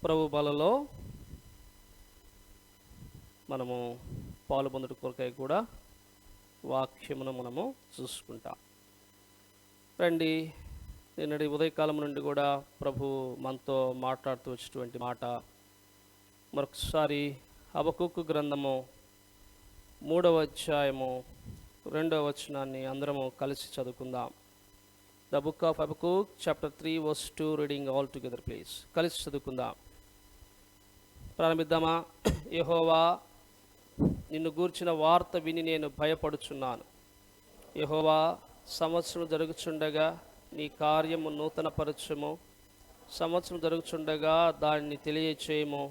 ప్రభు బలలో మనము పాలు పొందుట కొరకై కూడా వాక్యమును మనము చూసుకుంటాం. రండి, నిన్నటి ఉదయకాలం నుండి కూడా ప్రభు మనతో మాట్లాడుతూ వచ్చినటువంటి మాట మరొకసారి హబక్కూకు గ్రంథము 3వ అధ్యాయము 2వ వచనాన్ని అందరము కలిసి చదువుకుందాం. The book of Habakkuk chapter 3 verse 2 reading all together please. కలిసి చదువుకుందాం. ప్రారంభిద్దామా? యెహోవా, నిన్ను గూర్చిన వార్త విని నేను భయపడుచున్నాను. యెహోవా, సంవత్సరం జరుగుచుండగా నీ కార్యము నూతనపరచుము. సంవత్సరం జరుగుచుండగా దానిని తెలియచేయము.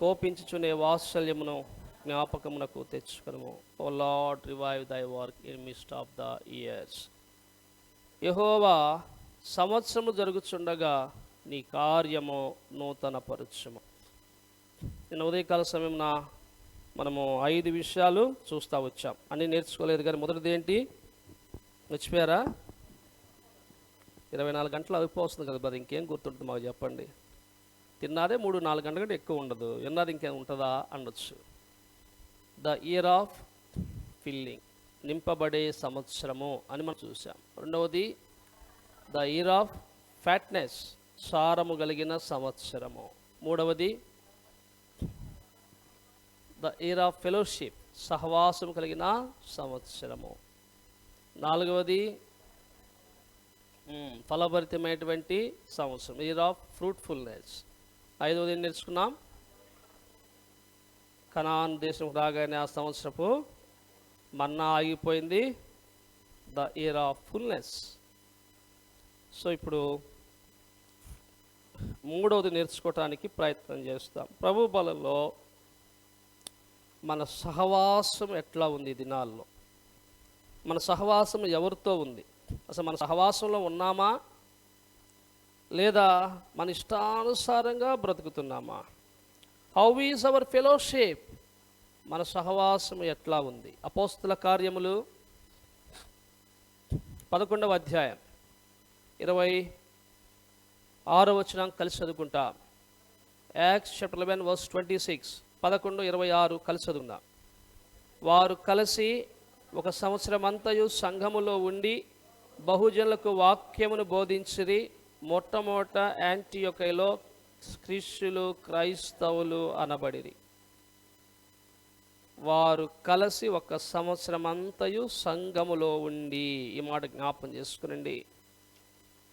కోపించుచునే వాత్సల్యమును జ్ఞాపకమునకు తెచ్చుకొనుము. O Lord, revive thy work in midst of the years. యెహోవా, సంవత్సరము జరుగుచుండగా నీ కార్యము నూతనపరచుము. నిన్న ఉదయకాల సమయంన మనము 5 విషయాలు చూస్తూ వచ్చాం. అన్నీ నేర్చుకోలేదు, కానీ మొదటిది ఏంటి మర్చిపోయారా? 24 గంటలు అయిపోతుంది కదా మరి, ఇంకేం గుర్తుంటుంది మాకు చెప్పండి. తిన్నాదే 3-4 గంటల కంటే ఎక్కువ ఉండదు, విన్నది ఇంకేం ఉంటుందా అనొచ్చు. ద ఇయర్ ఆఫ్ ఫిల్లింగ్, నింపబడే సంవత్సరము అని మనం చూసాం. రెండవది ద ఇయర్ ఆఫ్ ఫ్యాట్నెస్, సారము కలిగిన సంవత్సరము. మూడవది ద ఇయర్ ఆఫ్ ఫెలోషిప్, సహవాసం కలిగిన సంవత్సరము. నాలుగవది ఫలభరితమైనటువంటి సంవత్సరం, ఇయర్ ఆఫ్ ఫ్రూట్ఫుల్నెస్. ఐదవది ఏం నేర్చుకున్నాం? కనాన్ దేశం రాగానే ఆ సంవత్సరపు మన్నా ఆగిపోయింది, the year of fullness. So ఇప్పుడు మూడవది నేర్చుకోవటానికి ప్రయత్నం చేస్తాం. ప్రభు బలలో మన సహవాసం ఎట్లా ఉంది ఈ దినాల్లో? మన సహవాసం ఎవరితో ఉంది? అసలు మన సహవాసంలో ఉన్నామా, లేదా మన ఇష్టానుసారంగా బ్రతుకుతున్నామా? How is our fellowship? మన సహవాసం ఎట్లా ఉంది? అపోస్తల కార్యములు 11వ అధ్యాయం 26వ వచనం కలిసి చదువుకుంటాం. యాక్ట్స్ చాప్టర్ 11 verse 26, 11-26 కలిసి చదువుకుందాం. వారు కలిసి ఒక సంవత్సరం అంతయు సంఘములో ఉండి బహుజనులకు వాక్యమును బోధించిరి. మొట్టమొదట యాంటియోకయలో క్రీస్తులు క్రైస్తవులు అనబడిరి. వారు కలిసి ఒక సంవత్సరం అంతయు సంఘములో ఉండి, ఈ మాట జ్ఞాపం చేసుకునండి,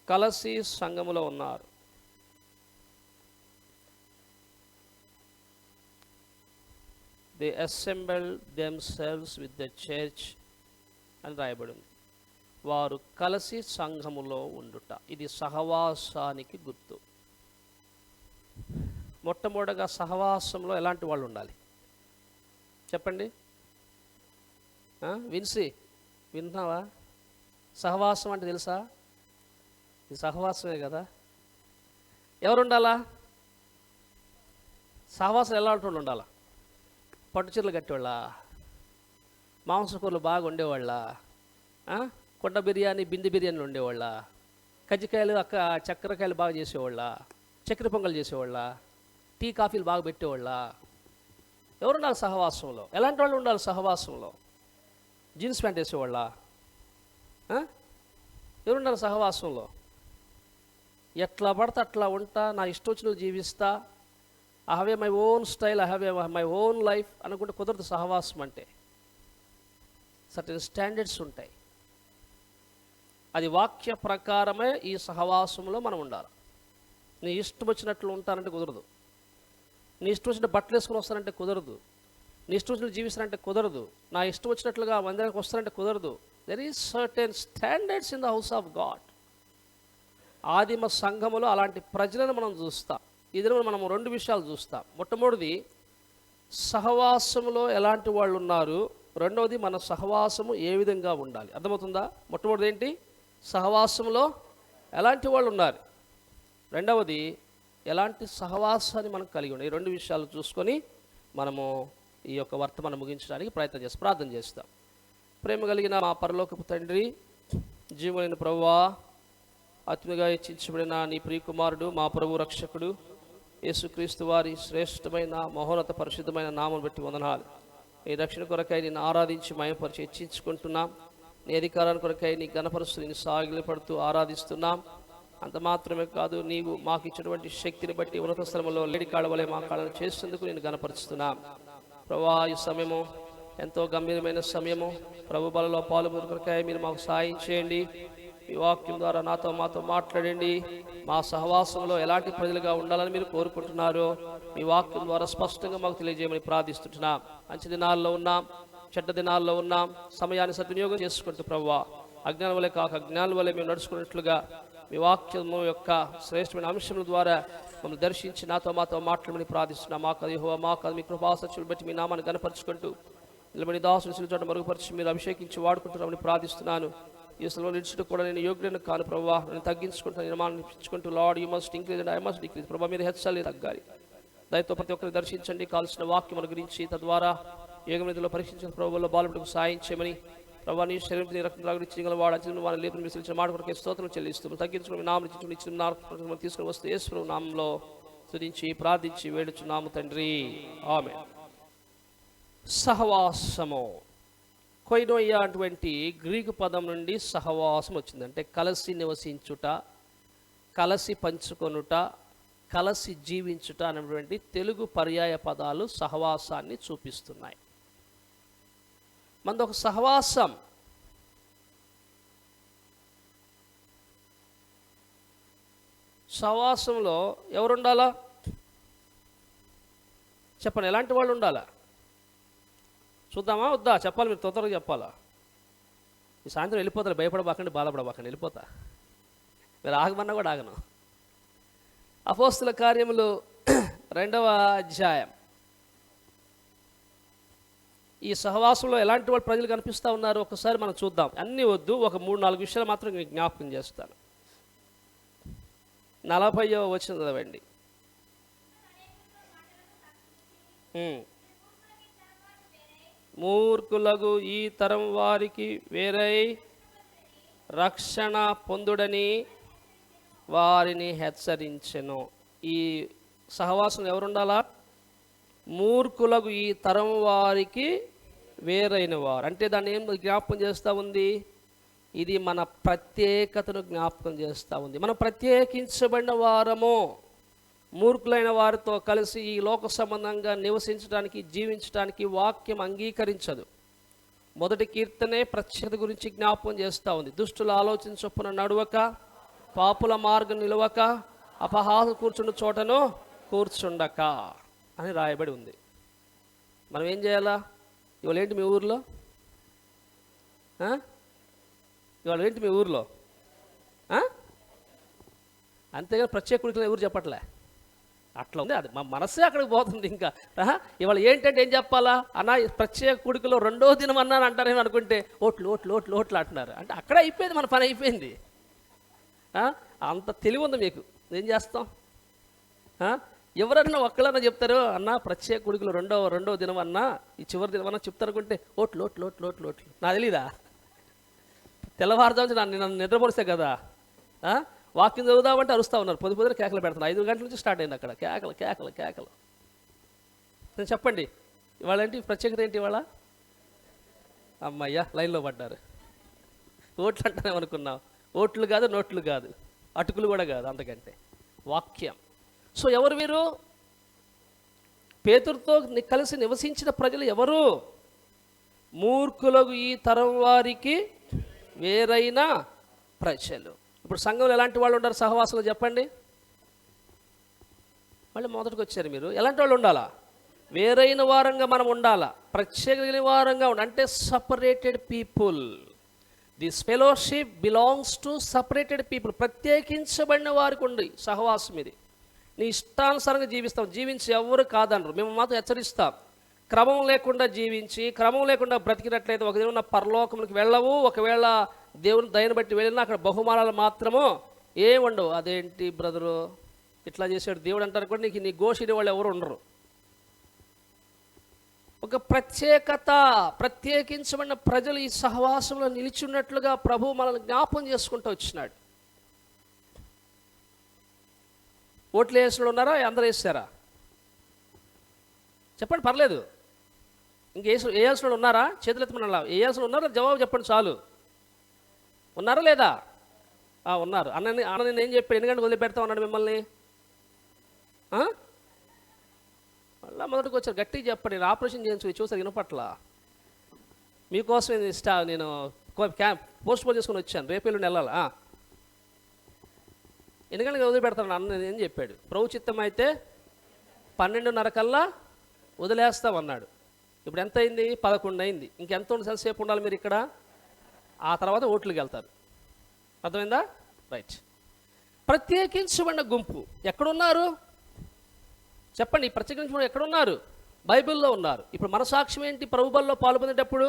కలిసి సంఘములో ఉన్నారు. They assemble themselves with the church అని రాయబడింది. వారు కలిసి సంఘములో ఉండుట, ఇది సహవాసానికి గుర్తు. మొట్టమొదటిగా సహవాసంలో ఎలాంటి వాళ్ళు ఉండాలి చెప్పండి? విన్నావా? సహవాసం అంటే తెలుసా? ఇది సహవాసమే కదా. ఎవరు ఉండాలా? సహవాసం ఎలాంటి వాళ్ళు ఉండాలా? పట్టు చీరలు కట్టేవాళ్ళ, మాంసకూరలు బాగా ఉండేవాళ్ళ, కొండ బిర్యానీ బింది బిర్యానీలు ఉండేవాళ్ళ, కజ్జికాయలు చక్కెరకాయలు బాగా చేసేవాళ్ళ, చక్కెర పొంగల్ చేసేవాళ్ళ, టీ కాఫీలు బాగా పెట్టేవాళ్ళ? ఎవరు ఉండాలి సహవాసంలో? ఎలాంటి వాళ్ళు ఉండాలి సహవాసంలో? జీన్స్ ప్యాంట్ వేసేవాళ్ళ? ఎవరు ఉండాలి సహవాసంలో? ఎట్లా పడితే అట్లా ఉంటా, నా ఇష్టం వచ్చినట్టు జీవిస్తా, I have a my own style, I have a my own life అనుకుంటే కుదరదు. సహవాసం అంటే సర్టెన్ స్టాండర్డ్స్ ఉంటాయి. అది వాక్య ప్రకారమే ఈ సహవాసంలో మనం ఉండాలి. నీ ఇష్టం వచ్చినట్లు ఉంటానంటే కుదరదు. నీ ఇష్టం వచ్చిన బట్టలు వేసుకుని వస్తానంటే కుదరదు. నీ ఇష్టం వచ్చినట్టు జీవిస్తానంటే కుదరదు. నా ఇష్టం వచ్చినట్లుగా మందిరానికి వస్తానంటే కుదరదు. There is certain standards in the house of God. ఆదిమ సంఘములో అలాంటి ప్రజలను మనం చూస్తాం. ఇది మనం 2 విషయాలు చూస్తాం. మొట్టమొదటిది సహవాసములో ఎలాంటి వాళ్ళు ఉన్నారు, రెండవది మన సహవాసము ఏ విధంగా ఉండాలి. అర్థమవుతుందా? మొట్టమొదటిది ఏంటి? సహవాసంలో ఎలాంటి వాళ్ళు ఉన్నారు, రెండవది ఎలాంటి సహవాసాన్ని మనం కలిగి ఉండాలి. ఈ 2 విషయాలు చూసుకొని మనము ఈ యొక్క వర్తమానం ముగించడానికి ప్రయత్నం చేస్తాం. ప్రార్థన చేస్తాం. ప్రేమ కలిగిన మా పరలోకపు తండ్రి, జీవమైన ప్రభువా, ఆత్మగా హెచ్చించబడిన నీ ప్రియకుమారుడు, మా ప్రభు రక్షకుడు యేసుక్రీస్తు వారి శ్రేష్టమైన మహోన్నత పరిశుద్ధమైన నామం బట్టి వందనాలు. నీ రక్షణ కొరకై నేను ఆరాధించి మయపరిచి హెచ్చించుకుంటున్నాం. నీ అధికారాన్ని కొరకై నీ ఘనపరుస్తూ నేను సాగిలపడుతూ ఆరాధిస్తున్నాం. అంత మాత్రమే కాదు, నీవు మాకు ఇచ్చినటువంటి శక్తిని బట్టి ఉన్నత స్థలంలో లేడి కాళ్ళవలే మా కాళ్ళను చేసేందుకు నేను ఘనపరుస్తున్నాం. ప్రభా, ఈ సమయము ఎంతో గంభీరమైన సమయము. ప్రభు బలలో పాలుపొందు కొరకై మీరు మాకు సాయం చేయండి. ఈ వాక్యం ద్వారా నాతో మాతో మాట్లాడండి. మా సహవాసంలో ఎలాంటి ప్రజలుగా ఉండాలని మీరు కోరుకుంటున్నారో మీ వాక్యం ద్వారా స్పష్టంగా మాకు తెలియజేయమని ప్రార్థిస్తుంటున్నాం. మంచి దినాల్లో ఉన్నాం, చెడ్డ దినాల్లో ఉన్నాం. సమయాన్ని సద్వినియోగం చేసుకుంటూ ప్రభువా, అజ్ఞానం వల్లే కాక అజ్ఞానం వల్లే మేము నడుచుకున్నట్లుగా మీ వాక్యము యొక్క శ్రేష్టమైన అంశముల ద్వారా మమ్మల్ని దర్శించి నాతో మాతో మాట్లాడమని ప్రార్థిస్తున్నాం. మాకు యెహోవా, మాకు మీ కృపాసత్యులు బట్టి మీ నామాన్ని గణపరుచుకుంటూ నిలబడి దాసుని చోట మరుగుపరిచి మీరు అభిషేకించి వాడుకుంటున్నామని ప్రార్థిస్తున్నాను. ఈ స్థలంలో నిలుచుట కూడా నేను యోగ్యులను కాను ప్రభువా, నేను తగ్గించుకుంటాను, నిర్మాణం ఇచ్చుకుంటూ lord you must increase and I must decrease. ప్రభా, మీరు హెచ్చాలి, తగ్గాలి. దయతో ప్రతి ఒక్కరిని దర్శించండి. కాల్సిన వాక్యం గురించి తద్వారా యోగనిధిలో పరీక్షించిన ప్రభువులో బాలుడికి సాయం చేయమని ప్రభా, నీ శరీరం రక్తం రాగలించగల వాడు వారిని లేపని విసిరించిన మాట కొరకే స్తోత్రం చెల్లిస్తూ తగ్గించుకుని నామం ఇచ్చిన తీసుకుని వస్తే యేసు నామంలో స్తుతించి ప్రార్థించి వేడుచున్నాము తండ్రి, ఆమేన్. సహవాసము, కొయినోయా అటువంటి గ్రీకు పదం నుండి సహవాసం వచ్చింది. అంటే కలిసి నివసించుట, కలిసి పంచుకొనుట, కలిసి జీవించుట అనేటువంటి తెలుగు పర్యాయ పదాలు సహవాసాన్ని చూపిస్తున్నాయి. మనది ఒక సహవాసం. సహవాసంలో ఎవరుండాలా చెప్పండి, ఎలాంటి వాళ్ళు ఉండాలా చూద్దామా వద్దా? చెప్పాలి, మీరు తొందరగా చెప్పాలా. ఈ సాయంత్రం వెళ్ళిపోతారు, భయపడబాకండి, బాధపడబాకండి, వెళ్ళిపోతా. మీరు ఆగమన్నా కూడా ఆగను. అపోస్తుల కార్యములు 2వ అధ్యాయం. ఈ సహవాసంలో ఎలాంటి వాళ్ళు ప్రజలు కనిపిస్తూ ఉన్నారు ఒకసారి మనం చూద్దాం. అన్నీ వద్దు, ఒక 3-4 విషయాలు మాత్రం నేను జ్ఞాపకం చేస్తాను. 40వ వచనం చదవండి. మూర్ఖులకు ఈ తరం వారికి వేరై రక్షణ పొందుడని వారిని హెచ్చరించెను. ఈ సహవాసం ఎవరుండాలా? మూర్ఖులకు ఈ తరం వారికి వేరైన వారు. అంటే దాన్ని ఏం జ్ఞాపకం చేస్తూ ఉంది? ఇది మన ప్రత్యేకతను జ్ఞాపకం చేస్తూ ఉంది. మనం ప్రత్యేకించబడిన వారము. మూర్ఖులైన వారితో కలిసి ఈ లోక సంబంధంగా నివసించడానికి, జీవించడానికి వాక్యం అంగీకరించదు. మొదటి కీర్తనే ప్రత్యేకత గురించి జ్ఞాపకం చేస్తూ ఉంది. దుష్టుల ఆలోచన చొప్పున నడవక, పాపుల మార్గం నిలవక, అపహాసం కూర్చున్న చోటను కూర్చుండక అని రాయబడి ఉంది. మనం ఏం చేయాలా? ఇవాళ ఏంటి మీ ఊర్లో? ఇవాళ ఏంటి మీ ఊర్లో? అంతేగా ప్రత్యేక కుడికలు ఎవరు చెప్పట్లే. అట్లా ఉంది, అది మా మనసే అక్కడికి పోతుంది. ఇంకా ఇవాళ ఏంటంటే ఏం చెప్పాలా అన్న, ప్రత్యేక కుడికలో 2వ దినం అన్నాను అంటారేమో అనుకుంటే ఓట్లు ఓట్లు ఓట్లు ఓట్లు అంటున్నారు. అంటే అక్కడే అయిపోయింది, మన పని అయిపోయింది. అంత తెలివి ఉంది మీకు. ఏం చేస్తాం? ఎవరన్నా ఒక్కళ్ళన్నా చెప్తారు, అన్న ప్రత్యేక కుడికలో రెండవ దినం అన్నా, ఈ చివరి దినం అన్నా చెప్తారనుకుంటే ఓట్లు ఓట్లు ఓట్లు ఓట్లు ఓట్లు. నాకు తెలీదా? తెల్లవారుజాము నన్ను నిద్రపరిస్తే కదా వాక్యం చదువుదామంటే అరుస్తూ ఉన్నారు. పొద్దున కేకలు పెడుతున్నారు. 5 గంటల నుంచి స్టార్ట్ అయింది అక్కడ కేకలు కేకలు కేకలు. నేను చెప్పండి, ఇవాళ ఏంటి ప్రత్యేకత? ఏంటి ఇవాళ? అమ్మయ్యా, లైన్లో పడ్డారు. ఓట్లు అంటానేమనుకున్నావు? ఓట్లు కాదు, నోట్లు కాదు, అటుకులు కూడా కాదు, అంతకంటే వాక్యం. సో ఎవరు వీరు? పేతురుతో కలిసి నివసించిన ప్రజలు ఎవరు? మూర్ఖులకు ఈ తరం వారికి వేరైన ప్రజలు. ఇప్పుడు సంఘంలో ఎలాంటి వాళ్ళు ఉంటారు సహవాసంలో చెప్పండి? మళ్ళీ మొదటికి వచ్చారు మీరు. ఎలాంటి వాళ్ళు ఉండాలా? వేరైన వారంగా మనం ఉండాలా, ప్రత్యేక వారంగా అంటే separated people. This fellowship belongs to separated people. ప్రత్యేకించబడిన వారికి ఉండి సహవాసం ఇది. నీ ఇష్టానుసారంగా జీవించి ఎవరు కాదనరు. మేము మాత్రం హెచ్చరిస్తాం, క్రమం లేకుండా జీవించి క్రమం లేకుండా బ్రతికినట్లయితే ఒక దినం పరలోకంలోకి వెళ్ళవు. ఒకవేళ దేవుని దయను బట్టి వెళ్ళినా అక్కడ బహుమానాలు మాత్రము ఏముండవు. అదేంటి బ్రదరు ఇట్లా చేసాడు దేవుడు అంటారు కూడా, నీకు నీ గోషిని వాళ్ళు ఎవరు ఉండరు. ఒక ప్రత్యేకత, ప్రత్యేకించబడిన ప్రజలు ఈ సహవాసంలో నిలిచి ఉన్నట్లుగా ప్రభు మనల్ని జ్ఞాపం చేసుకుంటూ వచ్చినాడు. ఓట్లు వేసిన వాళ్ళు ఉన్నారా? అందరూ వేసారా? చెప్పండి, పర్లేదు. వేయాల్సిన వాళ్ళు ఉన్నారా? చేతులు ఎత్తమన్నా. వేయాల్సిన ఉన్నారా? జవాబు చెప్పండి చాలు. ఉన్నారా లేదా? ఉన్నారు. అన్న నేను ఏం చెప్పాడు? ఎందుకంటే వదిలిపెడతా ఉన్నాడు మిమ్మల్ని. మళ్ళీ మొదటికి వచ్చారు. గట్టిగా చెప్పండి. నేను ఆపరేషన్ చేయించు చూసారు వినపట్ల. మీకోసం నేను పోస్ట్ పోన్ చేసుకుని వచ్చాను. రేపు ఎల్లుండి వెళ్ళాలా? ఎందుకంటే వదిలిపెడతాను అన్న ఏం చెప్పాడు? ప్రభు చిత్తం అయితే 12:30 కల్లా వదిలేస్తామన్నాడు. ఇప్పుడు ఎంత అయింది? 11 అయింది. ఇంకెంత సేపు ఉండాలి మీరు ఇక్కడ? ఆ తర్వాత ఓట్లకి వెళ్తారు. అర్థమైందా? రైట్. ప్రత్యేకించబడిన గుంపు ఎక్కడున్నారు చెప్పండి? ప్రత్యేకించబడిన ఎక్కడున్నారు? బైబిల్లో ఉన్నారు. ఇప్పుడు మన సాక్ష్యం ఏంటి? ప్రభు బలిలో పాల్పొందేటప్పుడు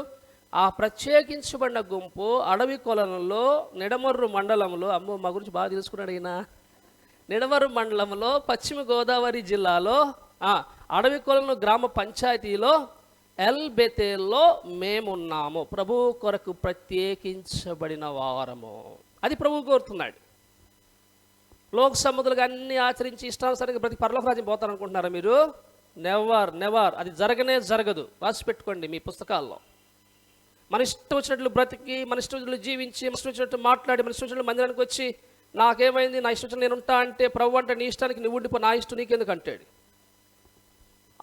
ఆ ప్రత్యేకించబడిన గుంపు అడవి కొలనులో నిడమర్రు మండలంలో, అమ్మో మా గురించి బాగా తెలుసుకున్నాడు ఈయన, నిడమర్రు మండలంలో పశ్చిమ గోదావరి జిల్లాలో అడవి కొలను గ్రామ పంచాయతీలో ఎల్ బెతేల్లో మేమున్నాము. ప్రభు కొరకు ప్రత్యేకించబడిన వారము. అది ప్రభు కోరుతున్నాడు. లోక సముద్రులుగా అన్ని ఆచరించి ఇష్టానుసారంగా ప్రతి పరలోక రాజ్యం పోతారనుకుంటున్నారా మీరు? Never never. అది జరగనే జరగదు. రాసి పెట్టుకోండి మీ పుస్తకాల్లో. మన ఇష్టం వచ్చినట్లు బ్రతికి, మన ఇష్టం వచ్చినట్లు జీవించి, మన ఇష్టం వచ్చినట్టు మాట్లాడి, మన ఇష్టం వచ్చినట్లు మందిరానికి వచ్చి నాకేమైంది, నా ఇష్టం వచ్చిన నేను ఉంటా అంటే ప్రభు అంటే నీ ఇష్టానికి నువ్వు ఉండిపో, నా ఇష్టం నీకెందుకు అంటాడు.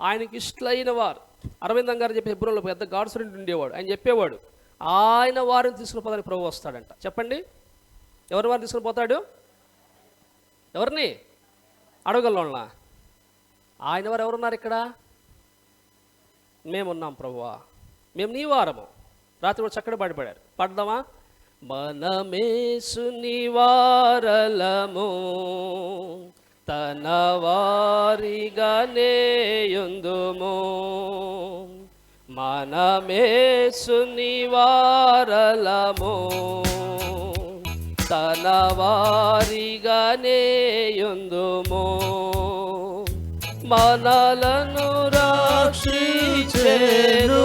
ఆయనకి ఇష్టలైన వారు, అరవిందం గారు చెప్పే హెబ్రోన్లో పెద్ద గాడ్స్ ఫ్రెండ్ ఉండేవాడు. ఆయన చెప్పేవాడు ఆయన వారిని తీసుకుని పోతానికి ప్రభు వస్తాడంట. చెప్పండి, ఎవరి వారిని తీసుకుని పోతాడు? ఎవరిని? అడగల్లోనా? ఆయన వారు ఎవరున్నారు ఇక్కడ? మేమున్నాం ప్రభువా, మేము నీ వారము. రాత్రి కూడా చక్కగా పాడిపడారు. పాడదామా? మనమేసుని వారలము తన వారిగానే యుందుము. మనమేసుని వారలము తన వారిగానే యుందుము. మనలను రక్షించెను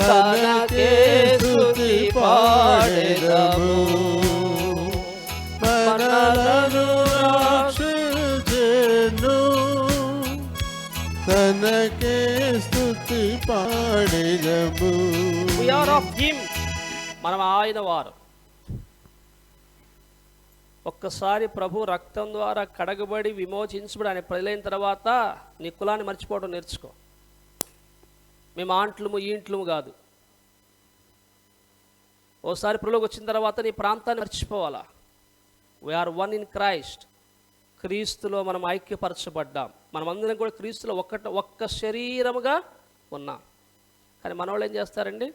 తనకే స్తుతి పాడెదము. మనలను రక్షించెను తనకే స్తుతి పాడెదము. We are of him. మనం ఆయన వారు. ఒక్కసారి ప్రభు రక్తం ద్వారా కడగబడి విమోచించబడి ఆయన ప్రజలైన తర్వాత నీ కులాన్ని మర్చిపోవడం నేర్చుకో. మేము ఆంట్లము ఈంట్లము కాదు. ఓసారి ప్రభులోకి వచ్చిన తర్వాత నీ ప్రాంతాన్ని మర్చిపోవాలా. We are one in Christ. క్రీస్తులో మనం ఐక్యపరచబడ్డాం. మనమందరం కూడా క్రీస్తులో ఒక్క శరీరముగా ఉన్నాం. కానీ మన వాళ్ళు ఏం చేస్తారండి?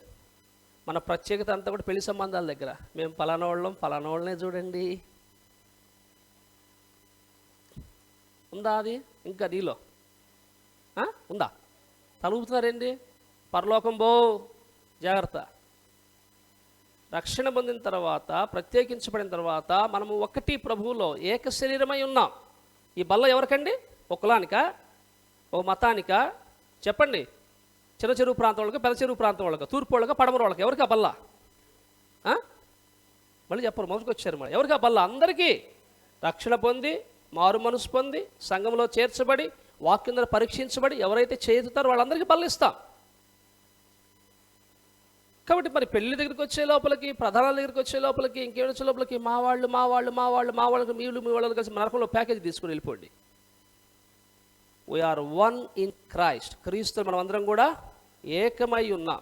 మన ప్రత్యేకత అంతా కూడా పెళ్లి సంబంధాల దగ్గర. మేము ఫలానా వాళ్ళనే చూడండి. ఉందా అది ఇంకా నీలో? ఉందా? తలుపుతున్నారండి. పరలోకం బో జాగ్రత్త. రక్షణ పొందిన తర్వాత, ప్రత్యేకించబడిన తర్వాత మనము ఒకటి ప్రభువులో ఏక శరీరమై ఉన్నాం. ఈ బల్ల ఎవరికండి? ఒక కులానికా, ఒక మతానికా? చెప్పండి. చిన్న చెరువు ప్రాంతం వాళ్ళకి, పెద్ద చెరువు ప్రాంతం వాళ్ళకి, తూర్పు వాళ్ళకి, పడమర వాళ్ళకి, ఎవరికి ఆ బల్ల? మళ్ళీ చెప్పరు, మొదటికి వచ్చారు. మరి ఎవరికి ఆ బల్ల? అందరికీ. రక్షణ పొంది, మారు మనసు పొంది, సంఘంలో చేర్చబడి, వాక్యం ద్వారా పరీక్షించబడి ఎవరైతే చేతుతారో వాళ్ళందరికీ బల్ల ఇస్తాం. కాబట్టి మరి పెళ్లి దగ్గరికి వచ్చే లోపలికి, ప్రధానాల దగ్గరికి వచ్చే లోపలికి, ఇంకేమైనా వచ్చే లోపలికి మా వాళ్ళకి మీ వాళ్ళు కలిసి నరకంలో ప్యాకేజ్ తీసుకుని వెళ్ళిపోండి. We are one in Christ. క్రీస్తు మనం అందరం కూడా ఏకమై ఉన్నాం.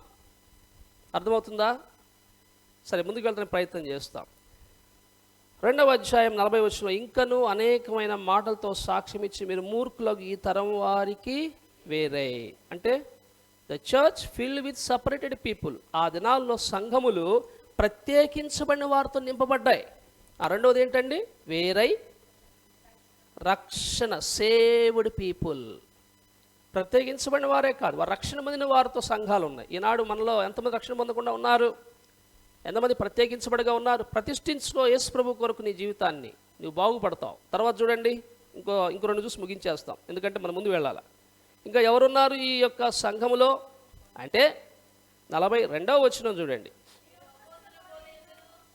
అర్థమవుతుందా? సరే, ముందుకు వెళ్తానికి ప్రయత్నం చేస్తాం. 2వ అధ్యాయం 40వ వచనంలో, ఇంకను అనేకమైన మాటలతో సాక్ష్యం ఇచ్చి మీరు మూర్ఖులకు ఈ తరం వారికి వేరే. అంటే the church filled with separated people. ఆ దినాల్లో సంఘములు ప్రత్యేకించబడిన వారితో నింపబడ్డాయి. రెండవది ఏంటండి? వేరై రక్షణ, సేవ్డ్ పీపుల్. ప్రత్యేకించబడిన వారే కాదు, వారు రక్షణ పొందిన వారితో సంఘాలు ఉన్నాయి. ఈనాడు మనలో ఎంతమంది రక్షణ పొందకుండా ఉన్నారు? ఎంతమంది ప్రత్యేకించబడిగా ఉన్నారు? ప్రతిష్ఠించుకో యేసు ప్రభు కొరకు నీ జీవితాన్ని, నువ్వు బాగుపడతావు. తర్వాత చూడండి, ఇంకో 2 చూసి ముగించేస్తాం, ఎందుకంటే మనం ముందు వెళ్ళాలి. ఇంకా ఎవరున్నారు ఈ యొక్క సంఘములో అంటే 42వ వచనం చూడండి.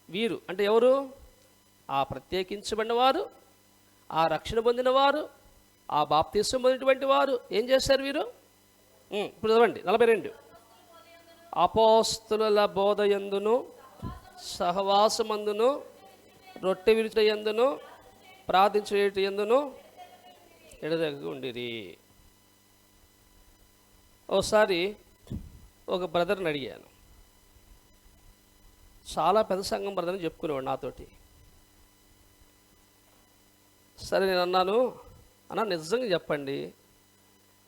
వీరు అంటే ఎవరు? ఆ ప్రత్యేకించబడిన వారు, ఆ రక్షణ పొందిన వారు, ఆ బాప్తిసం పొందినటువంటి వారు ఏం చేశారు వీరు? ఇప్పుడు చదవండి 42. అపోస్తలుల బోధయందును సహవాసమందును రొట్టె విరుచుట యందును ప్రార్థించుట యందును ఎడతెగక ఉండిరి. ఓసారి ఒక బ్రదర్ని అడిగాను, చాలా పెద్ద సంఘం బ్రదర్ అని చెప్పుకునేవాడు నాతోటి. సరే నేను అన్నాను, అన్నా నిజంగా చెప్పండి,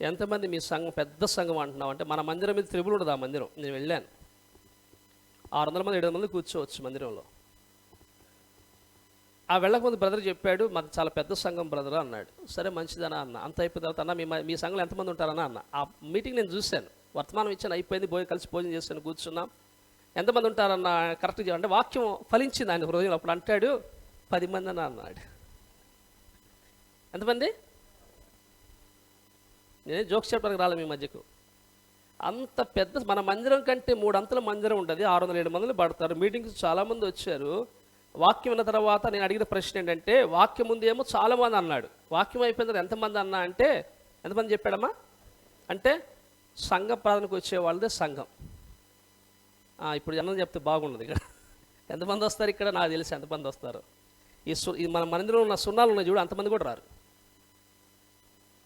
ఎంతమంది మీ సంఘం పెద్ద సంఘం అంటున్నావు అంటే, మన మందిరం మీద త్రిబుల్ ఉండదు. ఆ మందిరం నేను వెళ్ళాను, 600 మంది 700 మంది కూర్చోవచ్చు మందిరంలో. ఆ వెళ్ళకముందు బ్రదర్ చెప్పాడు, మాది చాలా పెద్ద సంఘం బ్రదర్ అన్నాడు. సరే మంచిదనా అన్న. అంత అయిపోయిన తర్వాత అన్న మీ సంఘంలో ఎంతమంది ఉంటారన్నా అన్న. ఆ మీటింగ్ నేను చూశాను, వర్తమానం ఇచ్చాను, అయిపోయింది, కలిసి భోజనం చేశాను, కూర్చున్నాం. ఎంతమంది ఉంటారన్న కరెక్ట్గా అంటే వాక్యం ఫలించింది ఆయన హృదయంలో. అప్పుడు అంటాడు 10 మంది అన్న అన్నాడు. ఎంతమంది? నేనే జోక్స్ చెప్పడానికి రాలే మీ మధ్యకు. అంత పెద్ద మన మందిరం కంటే 3 అంతల మందిరం ఉంటుంది, 607 మందిని పడతారు. మీటింగ్స్ చాలామంది వచ్చారు. వాక్యం విన్న తర్వాత నేను అడిగిన ప్రశ్న ఏంటంటే, వాక్యం ముందు ఏమో చాలామంది అన్నాడు, వాక్యం అయిపోయిన తర్వాత ఎంతమంది అన్నా అంటే ఎంతమంది చెప్పాడమ్మా అంటే, సంఘ ప్రార్థనకు వచ్చే వాళ్ళదే సంఘం. ఇప్పుడు జనం చెప్తే బాగుండదు. ఇక్కడ ఎంతమంది వస్తారు? ఇక్కడ నాకు తెలిసి ఎంతమంది వస్తారు. ఈ మన మందిరంలో ఉన్న సున్నాలు ఉన్నాయి చూడు, అంతమంది కూడా రారు.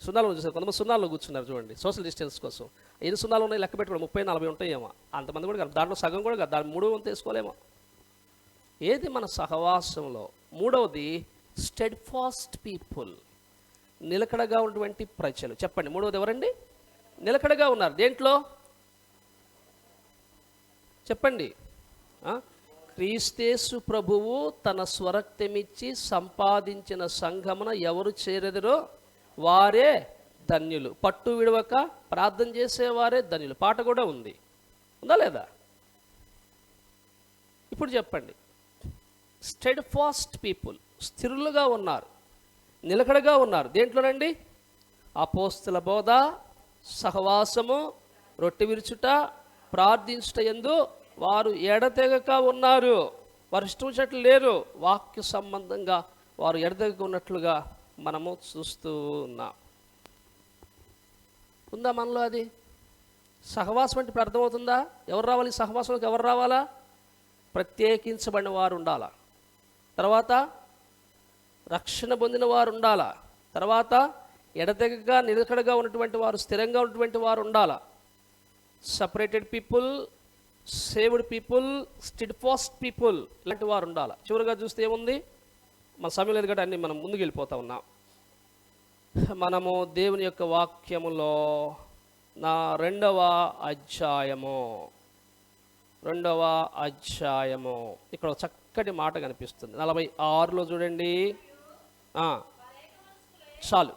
సున్నాలు చూసారు, కొంతమంది సున్నాల్లో కూర్చున్నారు చూడండి, సోషల్ డిస్టెన్స్ కోసం. ఎన్ని సున్నాలు ఉన్నాయి లెక్క పెట్టుకోండి, 30-40 ఉంటాయేమో. అంతమంది కూడా కాదు, దాంట్లో సగం కూడా కాదు, దాని 3 వంతు వేసుకోలేమో. ఏది మన సహవాసంలో? మూడవది స్టెడ్ ఫాస్ట్ పీపుల్, నిలకడగా ఉన్నటువంటి ప్రజలు. చెప్పండి, మూడవది ఎవరండి? నిలకడగా ఉన్నారు. దేంట్లో చెప్పండి? క్రీస్తేసు ప్రభువు తన స్వరక్తమిచ్చి సంపాదించిన సంఘమున ఎవరు చేరెదరో వారే ధన్యులు, పట్టు విడవక ప్రార్థన చేసేవారే ధన్యులు. పాట కూడా ఉంది, ఉందా లేదా? ఇప్పుడు చెప్పండి, స్టెడ్ ఫాస్ట్ పీపుల్, స్థిరులుగా ఉన్నారు, నిలకడగా ఉన్నారు. దేంట్లోనండి? అపోస్తల బోధ, సహవాసము, రొట్టె విరుచుట, ప్రార్థించుట యందు వారు ఎడతెగక ఉన్నారు. వారు ఇష్టం వచ్చినట్లు లేరు, వాక్య సంబంధంగా వారు ఎడతెగక ఉన్నట్లుగా మనము చూస్తూ ఉన్నాం. ఉందా మనలో అది? సహవాసం అంటే ఇప్పుడు అర్థమవుతుందా? ఎవరు రావాలి సహవాసంలోకి? ఎవరు రావాలా? ప్రత్యేకించబడిన వారు ఉండాలా, తర్వాత రక్షణ పొందిన వారు ఉండాలా, తర్వాత ఎడతెగక నిలకడగా ఉన్నటువంటి వారు, స్థిరంగా ఉన్నటువంటి వారు ఉండాలా. Separated people, saved people, steadfast people, ఇలాంటి వారు ఉండాలి. చివరిగా చూస్తే ఏముంది? మన సమయం లేదు కాబట్టి అన్నీ మనం ముందుకు వెళ్ళిపోతా ఉన్నాం. మనము దేవుని యొక్క వాక్యములో నా 2వ అధ్యాయము ఇక్కడ చక్కటి మాట కనిపిస్తుంది. 46లో చూడండి. చాలు,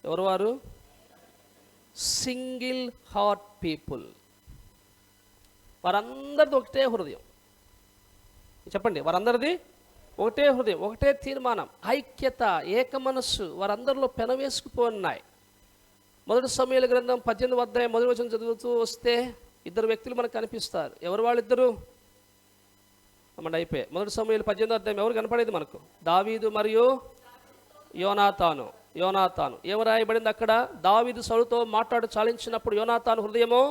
ఎవరు వారు? సింగిల్ హార్ట్ పీపుల్, వారందరిది ఒకటే హృదయం. చెప్పండి, వారందరిది ఒకటే హృదయం, ఒకటే తీర్మానం, ఐక్యత, ఏక మనస్సు వారందరిలో పెనవేసుకుపోన్నాయి. 1 సమూయేలు గ్రంథం 18వ అధ్యాయం 1వ వచనం చదువుతూ వస్తే 2 వ్యక్తులు మనకు కనిపిస్తారు. ఎవరు వాళ్ళిద్దరు? అమ్మండి అయిపోయి 1 సమూయేలు 18వ అధ్యాయం ఎవరు కనపడేది మనకు? దావీదు మరియు యోనాతాను. ఏమి రాయబడింది అక్కడ? దావీదు సౌలుతో మాట్లాడు చాలించినప్పుడు యోనాతాను హృదయము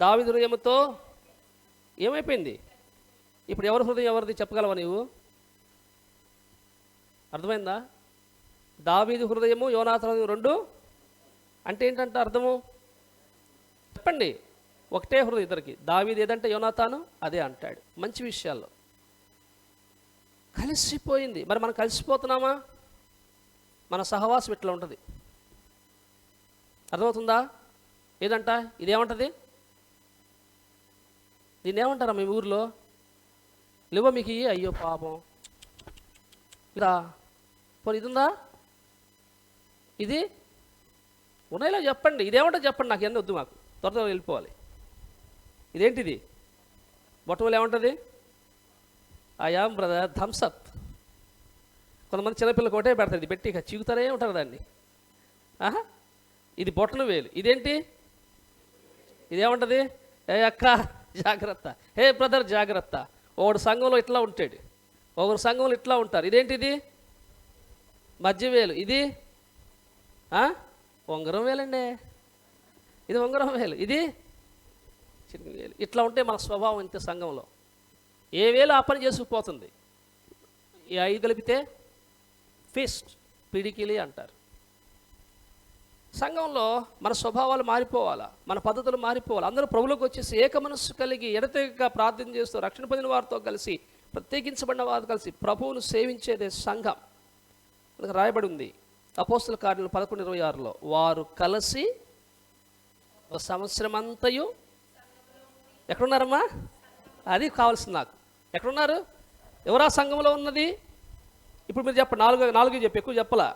దావీదు హృదయముతో ఏమైపోయింది? ఇప్పుడు ఎవరి హృదయం ఎవరిది చెప్పగలవా నీవు? అర్థమైందా? దావీదు హృదయము యోనాతాను హృదయం 2 అంటే ఏంటంటే అర్థము చెప్పండి. ఒకటే హృదయం ఇద్దరికి. దావీదు ఏదంటే యోనాతాను అదే అంటాడు. మంచి విషయాల్లో కలిసిపోయింది. మరి మనం కలిసిపోతున్నామా? మన సహవాసం ఇట్లా ఉంటుంది. అర్థమవుతుందా? ఏదంట ఇదేమంటది? దీన్ని ఏమంటారా మీ ఊర్లో? లేవో మీకు అయ్యో పాపం ఇదా పోనీ ఇది ఉందా? ఇది ఉన్నాయిలా చెప్పండి. ఇదేమంటో చెప్పండి, నాకు ఎంత వద్దు, మాకు త్వరగా వెళ్ళిపోవాలి. ఇదేంటిది? బొట్టమలు ఏమంటుంది? Yam brother Thums Up. కొంతమంది చిన్నపిల్లలు ఒకటే పెడతారు, ఇది పెట్టి ఇక చీకుతారే ఉంటారు దాన్ని. ఇది బొట్టను వేలు. ఇదేంటి? ఇదేమంటది? ఏ అక్క జాగ్రత్త, హే బ్రదర్ జాగ్రత్త. ఒకడు సంఘంలో ఇట్లా ఉంటాడు, ఒకరు సంఘంలో ఇట్లా ఉంటారు. ఇదేంటిది? మధ్య వేలు, ఇది ఉంగరం వేలండి, ఇది ఉంగరం వేలు, ఇది చిన్న వేలు. ఇట్లా ఉంటే మన స్వభావం ఇంత సంఘంలో. ఏ వేలు ఆ పని చేసుకుపోతుంది. ఈ 5 కలిపితే ఫిస్ట్, పిడికిలి అంటారు. సంఘంలో మన స్వభావాలు మారిపోవాలా, మన పద్ధతులు మారిపోవాలి. అందరూ ప్రభువులోకి వచ్చేసి ఏక మనస్సు కలిగి ఎడతెగక ప్రార్థన చేస్తూ రక్షణ పొందిన వారితో కలిసి, ప్రత్యేకించబడిన వారితో కలిసి ప్రభువును సేవించేదే సంఘం. మనకు రాయబడి ఉంది అపోస్తల కార్యాలు 11:26లో, వారు కలిసి ఒక సంవత్సరం అంతయు ఎక్కడున్నారమ్మా? అది కావాల్సింది నాకు. ఎక్కడున్నారు? ఎవరా సంఘంలో ఉన్నది? ఇప్పుడు మీరు చెప్పండి. నాలుగు చెప్పి ఎక్కువ చెప్పలా.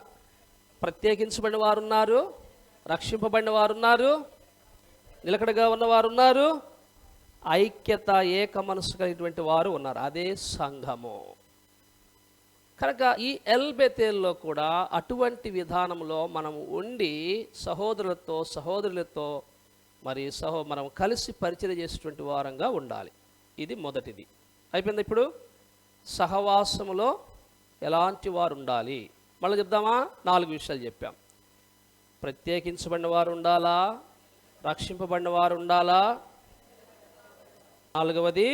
ప్రత్యేకించబడిన వారు ఉన్నారు, రక్షింపబడిన వారు ఉన్నారు, నిలకడగా ఉన్నవారు ఉన్నారు, ఐక్యత ఏక మనసు కలిగినటువంటి వారు ఉన్నారు. అదే సంఘము. కనుక ఈ ఎల్బెతేల్లో కూడా అటువంటి విధానంలో మనం ఉండి సహోదరులతో మరి మనం కలిసి పరిచయం చేసేటువంటి వారంగా ఉండాలి. ఇది మొదటిది. అయిపోయింది. ఇప్పుడు సహవాసములో ఎలాంటి వారు ఉండాలి? మళ్ళీ చెప్దామా? 4 విషయాలు చెప్పాం. ప్రత్యేకించబడిన వారు ఉండాలా, రక్షింపబడిన వారు ఉండాలా, 4వది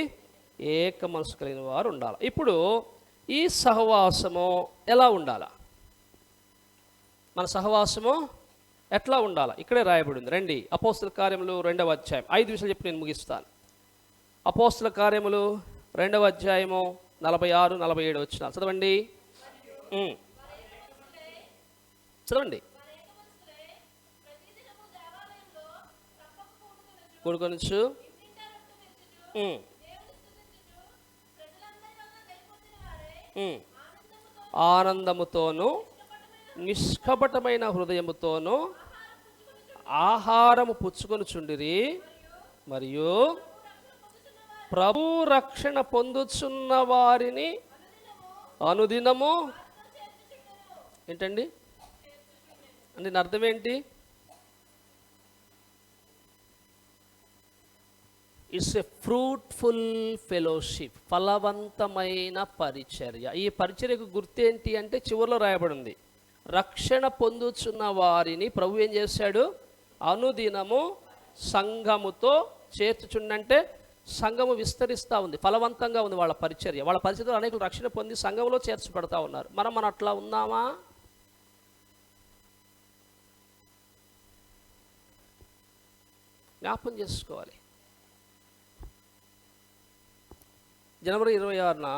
ఏక మనసు కలిగిన వారు ఉండాలి. ఇప్పుడు ఈ సహవాసము ఎలా ఉండాలా? మన సహవాసము ఎట్లా ఉండాలా? ఇక్కడే రాయబడింది. రండి, అపోస్తల కార్యములు 2వ అధ్యాయం. 5 విషయాలు చెప్పి నేను ముగిస్తాను. అపోస్తల కార్యములు 2వ అధ్యాయము 46-47 వచనాలు చదవండి. చదవండి. కూడుకొనుచు ఆనందముతోను నిష్కపటమైన హృదయముతోను ఆహారము పుచ్చుకొనుచుండిరి, మరియు ప్రభు రక్షణ పొందుచున్న వారిని అనుదినము ఏంటండి అంటే దీని అర్థం ఏంటి? ఇట్స్ ఎ ఫ్రూట్ఫుల్ ఫెలోషిప్, ఫలవంతమైన పరిచర్య. ఈ పరిచర్యకు గుర్తేంటి అంటే చివరిలో రాయబడి ఉంది, రక్షణ పొందుచున్న వారిని ప్రభు ఏం చేశాడు? అనుదినము సంఘముతో చేర్చుచుండంటే సంఘము విస్తరిస్తూ ఉంది, ఫలవంతంగా ఉంది వాళ్ళ పరిచర్య. వాళ్ళ పరిచర్యలో అనేకులు రక్షణ పొంది సంఘంలో చేర్చబడతా ఉన్నారు. మనం అట్లా ఉన్నామా? జ్ఞాపం చేసుకోవాలి. జనవరి 26న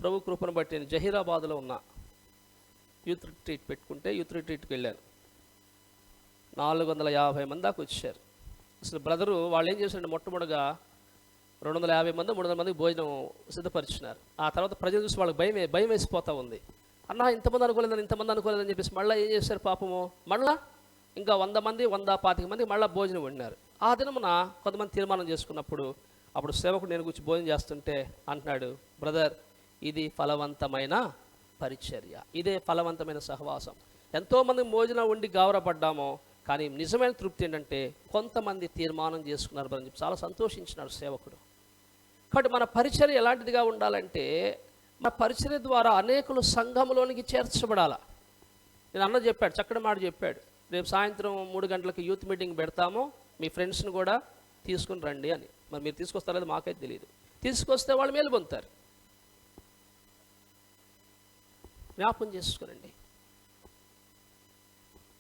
ప్రభు కృపను బట్టి నేను జహీరాబాద్లో ఉన్న యూత్ రిట్రీట్ పెట్టుకుంటే యూత్ రిట్రీట్కి వెళ్ళాను. 450 మంది దాకా వచ్చారు. అసలు బ్రదరు వాళ్ళు ఏం చేశారంటే మొట్టమొదటిగా 250 మంది 300 మందికి భోజనం సిద్ధపరిచినారు. ఆ తర్వాత ప్రజలు చూసి వాళ్ళకి భయం వేసిపోతూ ఉంది. అన్న ఇంతమంది అనుకోలేదని చెప్పేసి మళ్ళీ ఏం చేశారు పాపము, మళ్ళీ ఇంకా 100 మంది 125 మందికి మళ్ళీ భోజనం వండినారు. ఆ దినమున కొంతమంది తీర్మానం చేసుకున్నప్పుడు అప్పుడు సేవకుడు నేను కూర్చొని భోజనం చేస్తుంటే అంటున్నాడు, బ్రదర్ ఇది ఫలవంతమైన పరిచర్య, ఇదే ఫలవంతమైన సహవాసం. ఎంతోమంది భోజనం వండి గావరపడ్డామో, కానీ నిజమైన తృప్తి ఏంటంటే కొంతమంది తీర్మానం చేసుకున్నారు అని చెప్పి చాలా సంతోషించినాడు సేవకుడు. కాబట్టి మన పరిచర్య ఎలాంటిదిగా ఉండాలంటే, మన పరిచర్య ద్వారా అనేకులు సంఘంలోనికి చేర్చబడాల. నేను అన్న చెప్పాడు, చక్కటి మాట చెప్పాడు, రేపు సాయంత్రం 3 గంటలకు యూత్ మీటింగ్ పెడతాము, మీ ఫ్రెండ్స్ని కూడా తీసుకుని రండి అని. మరి మీరు తీసుకొస్తారో లేదో మాకైతే తెలియదు. తీసుకొస్తే వాళ్ళు మేలు పొందుతారు. జ్ఞాపం చేసుకోనండి.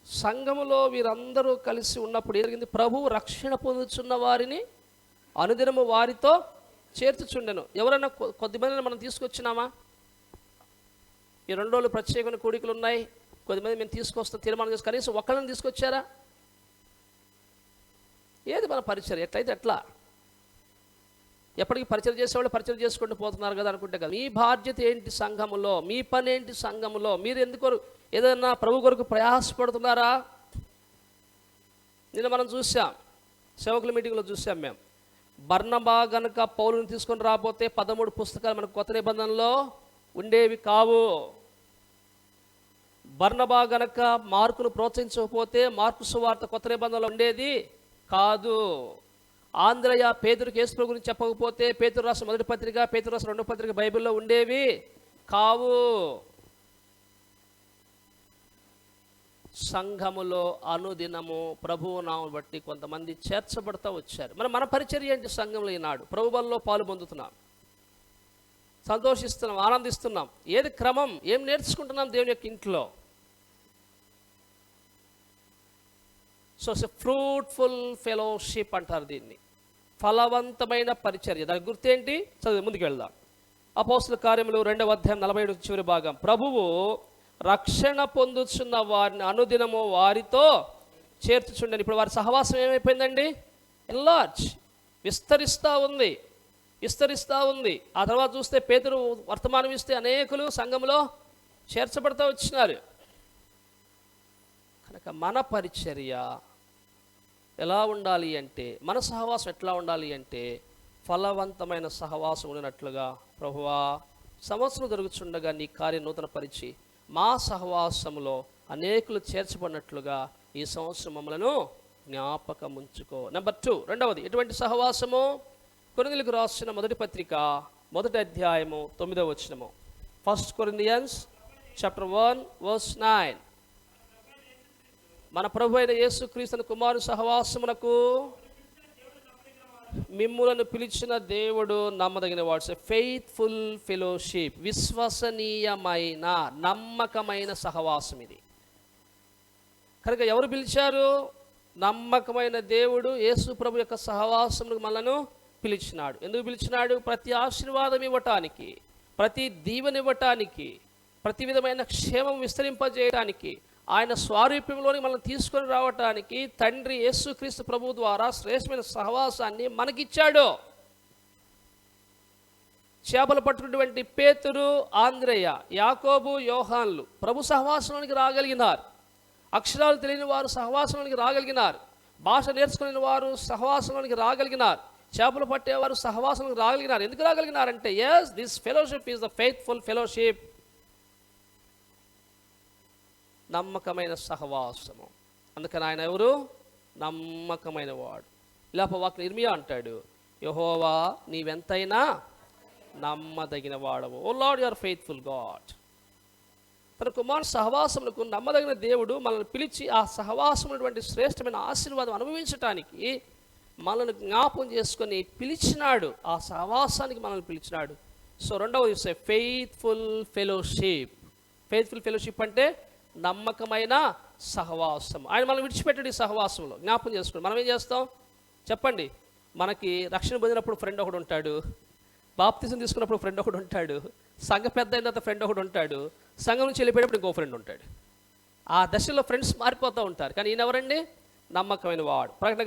సంఘములో వీరందరూ కలిసి ఉన్నప్పుడు ఏం జరిగింది? ప్రభు రక్షణ పొందుతున్న వారిని అనుదినము వారితో చేర్చుచుండెను. ఎవరైనా కొద్దిమందిని మనం తీసుకొచ్చినామా? ఈ 2 రోజులు ప్రత్యేకమైన కూడికలు ఉన్నాయి, కొద్దిమంది మేము తీసుకొస్తాం తీర్మానం చేసి కనీసం ఒకళ్ళని తీసుకొచ్చారా? ఏది మన పరిచర్య? ఎట్లయితే ఎట్లా? ఎప్పటికీ పరిచయం చేసేవాళ్ళు పరిచయం చేసుకుంటూ పోతున్నారు కదా అనుకుంటే కదా. మీ బాధ్యత ఏంటి సంఘములో? మీ పని ఏంటి సంఘములో? మీరు ఎందుకు ఏదైనా ప్రభు కొరకు ప్రయాసపడుతున్నారా? నిన్న మనం చూసాం, సేవకుల మీటింగ్లో చూసాం మేము. బర్నబా గనక పౌలుని తీసుకొని రాకపోతే 13 పుస్తకాలు మనకు కొత్త నిబంధనలో ఉండేవి కావు. బర్నబా గనక మార్కును ప్రోత్సహించకపోతే మార్కు సువార్త కొత్త నిబంధనలో ఉండేది కాదు. ఆంధ్రయ పేతురుకి యేసు గురించి చెప్పకపోతే పేతురు రాసిన 1వ పత్రిక, పేతురు రాసిన 2వ పత్రిక బైబిల్లో ఉండేవి కావు. సంఘములో అనుదినము ప్రభువు నామం బట్టి కొంతమంది చేర్చబడతా వచ్చారు. మన పరిచర్య ఏంటి? సంఘంలో ఈనాడు ప్రభు బలిలో పాలు పొందుతున్నాం, సంతోషిస్తున్నాం, ఆనందిస్తున్నాం. ఏది క్రమం? ఏం నేర్చుకుంటున్నాం దేవుని యొక్క ఇంట్లో? సో ఫ్రూట్ఫుల్ ఫెలోషిప్ అంటారు దీన్ని, ఫలవంతమైన పరిచర్య. దాని గుర్తేంటి? చదువు, ముందుకు వెళ్దాం. అపోస్తల కార్యములు 2వ అధ్యాయం 47 చివరి భాగం. ప్రభువు రక్షణ పొందుచున్న వారిని అనుదినము వారితో చేర్చుచుండని. ఇప్పుడు వారి సహవాసం ఏమైపోయిందండి? ఎన్లార్జ్, విస్తరిస్తూ ఉంది. ఆ తర్వాత చూస్తే పేతురు వర్తమానం ఇస్తే అనేకులు సంఘంలో చేర్చబడతా వచ్చినారు. కనుక మన పరిచర్య ఎలా ఉండాలి అంటే, మన సహవాసం ఎట్లా ఉండాలి అంటే ఫలవంతమైన సహవాసం ఉన్నట్లుగా, ప్రభువా సంవత్సరం జరుగుతుండగా నీ కార్యం నూతన పరిచి మా సహవాసంలో అనేకులు చేర్చబడినట్లుగా ఈ సంవత్సరం మమ్మలను జ్ఞాపకం ఉంచుకో. నెంబర్ 2, రెండవది ఎటువంటి సహవాసము? కొరింథీయులకు రాసిన మొదటి పత్రిక 1వ అధ్యాయము 9వ వచనము. 1 Corinthians chapter 1 verse 9. మన ప్రభు అయిన యేసుక్రీస్తు కుమారుని సహవాసమునకు మిమ్ములను పిలిచిన దేవుడు నమ్మదగిన వాడు. ఫెయిత్ఫుల్ ఫెలోషిప్, విశ్వసనీయమైన నమ్మకమైన సహవాసం ఇది. కనుక ఎవరు పిలిచారు? నమ్మకమైన దేవుడు యేసు ప్రభు యొక్క సహవాసమునకు మనలను పిలిచినాడు. ఎందుకు పిలిచినాడు? ప్రతి ఆశీర్వాదం ఇవ్వటానికి, ప్రతి దీవెన ఇవ్వటానికి, ప్రతి విధమైన క్షేమం విస్తరింపజేయడానికి, ఆయన స్వారూప్యంలోని మనం తీసుకొని రావటానికి తండ్రి యేసుక్రీస్తు ప్రభు ద్వారా శ్రేష్టమైన సహవాసాన్ని మనకిచ్చాడు. చేపలు పట్టుకున్నటువంటి పేతురు, ఆంద్రేయ, యాకోబు, యోహాన్లు ప్రభు సహవాసంలోనికి రాగలిగినారు. అక్షరాలు తెలియని వారు సహవాసంలోనికి రాగలిగినారు. భాష నేర్చుకునే వారు సహవాసంలోనికి రాగలిగినారు. చేపలు పట్టేవారు సహవాసంలోనికి రాగలిగినారు. ఎందుకు రాగలిగినారంటే, yes, this fellowship is the faithful fellowship, నమ్మకమైన సహవాసము. అందుకని ఆయన ఎవరు? నమ్మకమైన వాడు. ఇలాపవాక్యం ఇర్మియా అంటాడు, యెహోవా నీవెంతైనా నమ్మదగిన వాడవు. O Lord, you are faithful God. తన కుమారు సహవాసములకు నమ్మదగిన దేవుడు మనల్ని పిలిచి ఆ సహవాసమైనటువంటి శ్రేష్టమైన ఆశీర్వాదం అనుభవించటానికి మనల్ని జ్ఞాపకం చేసుకొని పిలిచినాడు. ఆ సహవాసానికి మనల్ని పిలిచినాడు. సో రెండవది ఫెయిత్ఫుల్ ఫెలోషిప్. ఫెయిత్ఫుల్ ఫెలోషిప్ అంటే నమ్మకమైన సహవాసం. ఆయన మనం విడిచిపెట్టాడు ఈ సహవాసంలో. జ్ఞాపకం చేసుకోండి. మనం ఏం చేస్తాం చెప్పండి? మనకి రక్షణ పొందినప్పుడు ఫ్రెండ్ ఒకడు ఉంటాడు, బాప్తిజం తీసుకున్నప్పుడు ఫ్రెండ్ ఒకడు ఉంటాడు, సంఘ పెద్ద అయిన తర్వాత ఫ్రెండ్ ఒకడు ఉంటాడు, సంఘం నుంచి వెళ్ళిపోయేటప్పుడు ఇంకో ఫ్రెండ్ ఉంటాడు. ఆ దశలో ఫ్రెండ్స్ మారిపోతూ ఉంటారు. కానీ ఈయన ఎవరండి? నమ్మకమైన వాడు. ప్రకటన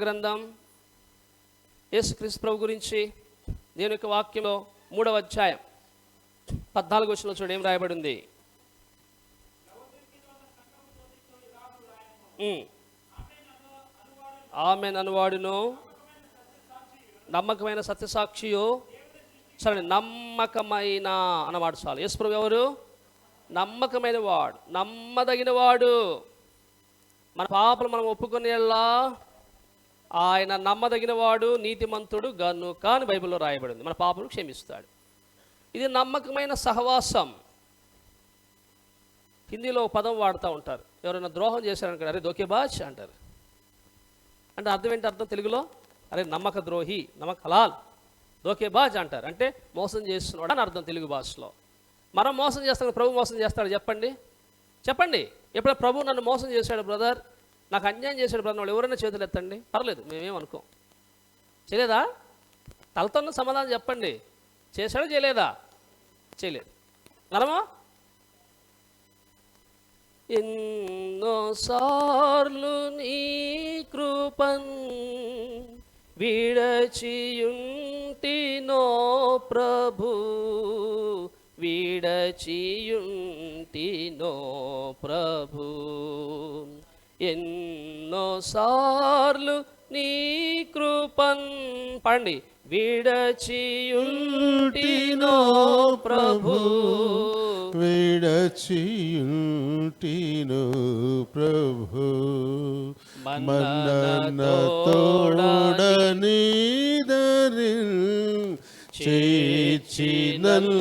గ్రంథం యేసుక్రీస్తు ప్రభు గురించి దేవుని యొక్క వాక్యంలో 3వ అధ్యాయం 14వ వచనంలో చూడండి, ఏం రాయబడి ఉంది? ఆమేన్ అనువాడును, నమ్మకమైన సత్యసాక్షియు. సరే, నమ్మకమైన అన్నమాట చాలు. యేసు ప్రభు ఎవరు? నమ్మకమైన వాడు, నమ్మదగిన వాడు. మన పాపలు మనం ఒప్పుకునేలా ఆయన నమ్మదగిన వాడు, నీతిమంతుడు గనుక అని బైబిల్లో రాయబడింది. మన పాపను క్షమిస్తాడు. ఇది నమ్మకమైన సహవాసం. హిందీలో పదం వాడుతూ ఉంటారు. ఎవరైనా ద్రోహం చేశారనుకో, అరే దోకేబాజ్ అంటారు. అంటే అర్థం ఏంటి? అర్థం తెలుగులో, అరే నమ్మక ద్రోహి, నమ్మక హలాల్, దోకేబాజ్ అంటారు. అంటే మోసం చేస్తున్నాడు అని అర్థం తెలుగు భాషలో. మనం మోసం చేస్తాం, ప్రభు మోసం చేస్తాడు? చెప్పండి. ఎప్పుడైనా ప్రభు నన్ను మోసం చేశాడు బ్రదర్, నాకు అన్యాయం చేశాడు బ్రదర్, వాళ్ళు ఎవరైనా చేతులు ఎత్తండి, పర్లేదు, మేమేమనుకోం. చేయలేదా? తలతో సమాధానం చెప్పండి. చేశాడో చేయలేదా? చేయలేదు. నరమా? ఎన్నోసార్లు నీ కృపన్ విడచియుంటినో ప్రభు, విడచియుంటినో ప్రభు. ఎన్నోసార్లు నీ కృపన్ పండి విడచియుంటినో ప్రభు, విడచియుంటినో ప్రభు. మన్నతోడనీదరిల్ చేర్చినల్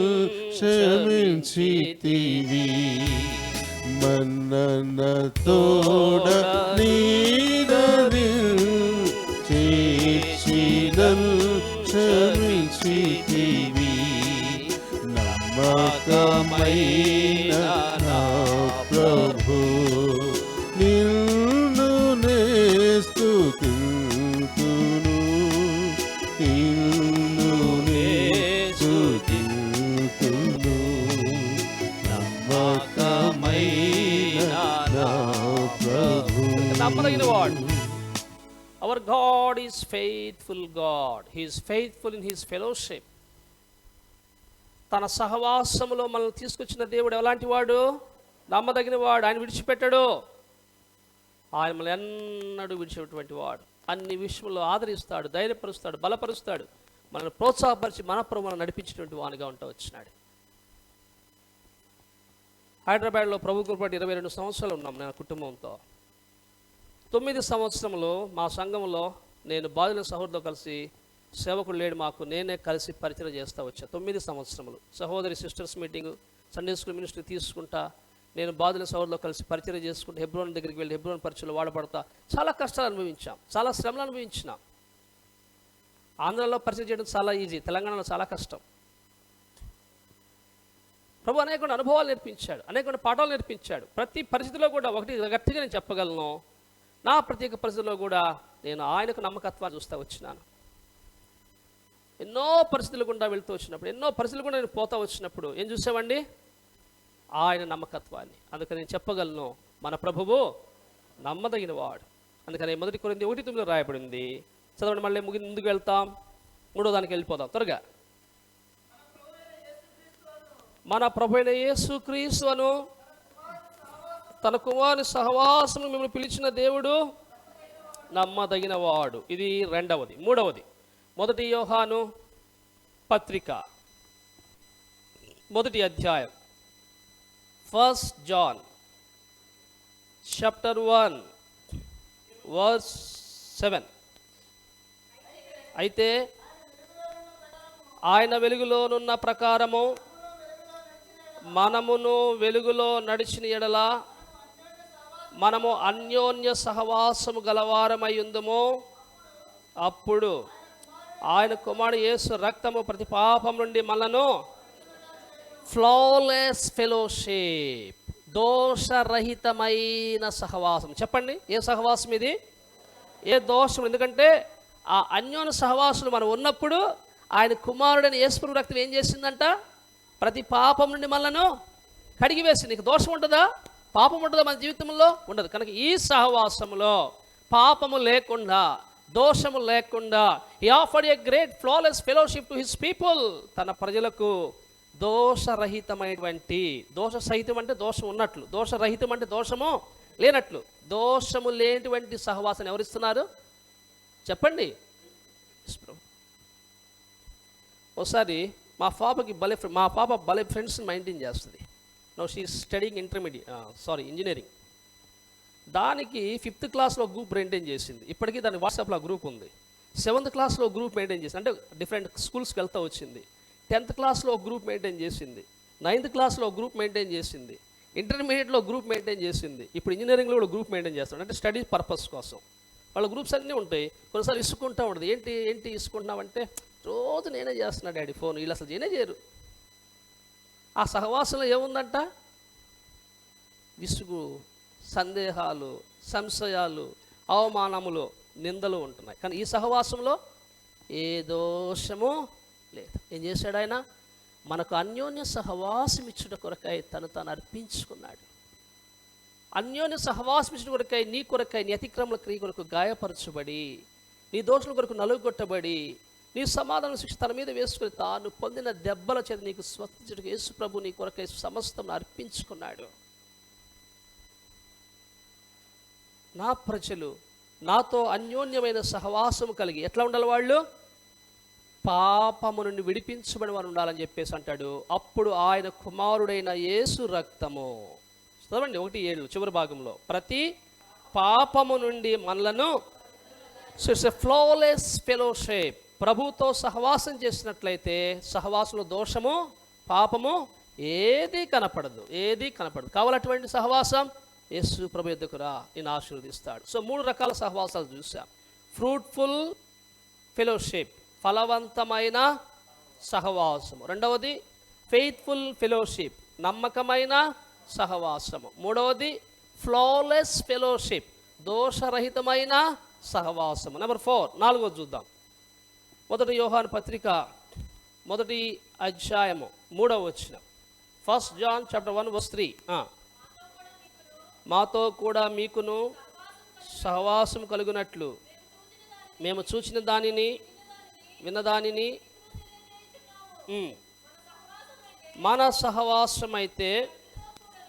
క్షమించితివి మన్నన తోడ నీడని చేర్చినన్ క్షమించితివి నమ్మకమైన నా ప్రభు నిన్ను నే స్తుతింతును నిన్ను నే స్తుతింతును నమ్మకమైన నా ప్రభు నమ్మదగిన వాడు. Our God is faithful God. He is faithful in his fellowship. తన సహవాసములో మనల్ని తీసుకొచ్చిన దేవుడు ఎలాంటి వాడు? నమ్మదగిన వాడు. ఆయన విడిచిపెట్టాడు. ఆయన మనల్ని ఎన్నడూ విడిచేటువంటి వాడు. అన్ని విషయంలో ఆదరిస్తాడు, ధైర్యపరుస్తాడు, బలపరుస్తాడు, మనల్ని ప్రోత్సాహపరిచి మన ప్రభు మనం నడిపించేటువంటి వానిగా ఉంటూ వచ్చినాడు. హైదరాబాద్లో ప్రభు కృపటి 22 సంవత్సరాలు ఉన్నాం నా కుటుంబంతో. 9 సంవత్సరంలో మా సంఘంలో నేను బాధితుల సహోదరులతో కలిసి, సేవకుడు లేడు మాకు, నేనే కలిసి పరిచయం చేస్తూ వచ్చా. 9 సంవత్సరములు సహోదరి sisters meeting, Sunday school ministry తీసుకుంటా, నేను బాధితుల సహోదరులతో కలిసి పరిచయం చేసుకుంటూ హెబ్రోన్ దగ్గరికి వెళ్ళి హెబ్రోన్ పరిచయలో వాడబడతా చాలా కష్టాలు అనుభవించాం, చాలా శ్రమలు అనుభవించినాం. ఆంధ్రాలో పరిచయం చేయడం చాలా ఈజీ, తెలంగాణలో చాలా కష్టం. ప్రభు అనేక అనుభవాలు నేర్పించాడు, అనేక పాఠాలు నేర్పించాడు. ప్రతి పరిస్థితిలో కూడా ఒకటి గట్టిగా నేను చెప్పగలను, నా ప్రత్యేక పరిస్థితుల్లో కూడా నేను ఆయనకు నమ్మకత్వాన్ని చూస్తూ వచ్చినాను. ఎన్నో పరిస్థితులు గుండా వెళ్తూ వచ్చినప్పుడు, ఎన్నో పరిస్థితులు కూడా నేను పోతా వచ్చినప్పుడు ఏం చూసామండి? ఆయన నమ్మకత్వాన్ని. అందుకని నేను చెప్పగలను, మన ప్రభువు నమ్మదగిన వాడు. అందుకని 1 కొరింథీ 1:9 రాయబడింది. చదవండి, మళ్ళీ ముందుకు వెళ్తాం, 3వ దానికి వెళ్ళిపోదాం త్వరగా. మన ప్రభు అయిన యేసుక్రీస్తు అను తన కుమారుని సహవాసము మిమ్మల్ని పిలిచిన దేవుడు నమ్మదగిన వాడు. ఇది 2వది. 3వది 1 యోహాను పత్రిక 1వ అధ్యాయం, 1 John chapter 1 verse 7. అయితే ఆయన వెలుగులోనున్న ప్రకారము మనమును వెలుగులో నడిచిన ఎడల మనము అన్యోన్య సహవాసము గలవారమై ఉందుము. అప్పుడు ఆయన కుమారుడు యేసు రక్తము ప్రతి పాపం నుండి మనను ఫ్లాలెస్ ఫెలోషిప్, దోషరహితమైన సహవాసం. చెప్పండి, ఏ సహవాసం ఇది? ఏ దోషం? ఎందుకంటే ఆ అన్యోన్య సహవాసులు మనం ఉన్నప్పుడు ఆయన కుమారుడైన యేసు రక్తం ఏం చేసిందంట? ప్రతి పాపం నుండి మనలను కడిగివేసింది. నీకు దోషం ఉంటుందా? పాపం ఉంటుందా మన జీవితంలో? ఉండదు. కనుక ఈ సహవాసములో పాపము లేకుండా, దోషము లేకుండా, he offered a great flawless fellowship to his people. తన ప్రజలకు దోషరహితమైనటువంటి, దోషసహితం అంటే దోషం ఉన్నట్లు, దోషరహితం అంటే దోషము లేనట్లు, దోషము లేనటువంటి సహవాసాన్ని ఎవరిస్తున్నారు చెప్పండి? ఒకసారి మా పాప భలే ఫ్రెండ్స్ని మెయింటైన్ చేస్తుంది. No she studying engineering. దానికి 5th క్లాస్లో గ్రూప్ మెయింటైన్ చేసింది. ఇప్పటికీ దాని వాట్సాప్లో గ్రూప్ ఉంది. 7th క్లాస్లో గ్రూప్ మెయింటైన్ చేసింది, అంటే డిఫరెంట్ స్కూల్స్కి వెళ్తూ వచ్చింది. 10th క్లాస్లో గ్రూప్ మెయింటైన్ చేసింది. 9th క్లాస్లో గ్రూప్ మెయింటైన్ చేసింది. ఇంటర్మీడియట్లో గ్రూప్ మెయింటైన్ చేసింది. ఇప్పుడు ఇంజనీరింగ్లో కూడా గ్రూప్ మెయింటైన్ చేస్తాడు, అంటే స్టడీ పర్పస్ కోసం. వాళ్ళ గ్రూప్స్ అన్నీ ఉంటాయి. కొన్నిసార్లు ఇసుకుంటూ ఉంటుంది. ఏంటి ఇసుకుంటున్నామంటే, రోజు నేనే చేస్తున్నా డాడీ ఫోన్, వీళ్ళు అసలు నేనే చేయరు. ఆ సహవాసంలో ఏముందంట? విసుగు, సందేహాలు, సంశయాలు, అవమానములు, నిందలు ఉంటున్నాయి. కానీ ఈ సహవాసంలో ఏ దోషము లేదు. ఏం చేశాడు ఆయన? మనకు అన్యోన్య సహవాసం ఇచ్చుట కొరకై తను అర్పించుకున్నాడు. అన్యోన్య సహవాసం ఇచ్చుట కొరకై, నీ కొరకై, నీ అతిక్రమల క్రియ కొరకు గాయపరచబడి, నీ దోషుల కొరకు నలుగొట్టబడి, నీ సమాధాన శిక్ష తన మీద వేసుకుని తాను పొందిన దెబ్బల చేత నీకు స్వస్థించుటకు యేసు ప్రభు నీ కొరకై సమస్తం అర్పించుకున్నాడు. నా ప్రజలు నాతో అన్యోన్యమైన సహవాసము కలిగి ఎట్లా ఉండాలి? వాళ్ళు పాపము నుండి విడిపించబడి వారు ఉండాలని చెప్పేసి అంటాడు. అప్పుడు ఆయన కుమారుడైన యేసు రక్తము, చదవండి 1:7 చివరి భాగంలో, ప్రతి పాపము నుండి మనలను, so it's a flawless fellowship. ప్రభుతో సహవాసం చేసినట్లయితే సహవాసంలో దోషము, పాపము ఏది కనపడదు, ఏది కనపడదు. కావాలటువంటి సహవాసం, యేసు ప్రభు యొద్దకు రా, నేను ఆశీర్వదిస్తాడు. సో 3 రకాల సహవాసాలు చూసాం. ఫ్రూట్ఫుల్ ఫెలోషిప్, ఫలవంతమైన సహవాసము. రెండవది ఫెయిత్ఫుల్ ఫెలోషిప్, నమ్మకమైన సహవాసము. మూడవది ఫ్లాలెస్ ఫెలోషిప్, దోషరహితమైన సహవాసము. నెంబర్ 4, 4వది చూద్దాం. మొదటి యోహాను పత్రిక 1వ అధ్యాయము 3వ వచనం. 1 John chapter 1 verse 3. మాతో కూడా మీకును సహవాసం కలుగునట్లు మేము చూచిన దానిని విన్నదానిని మన సహవాసం అయితే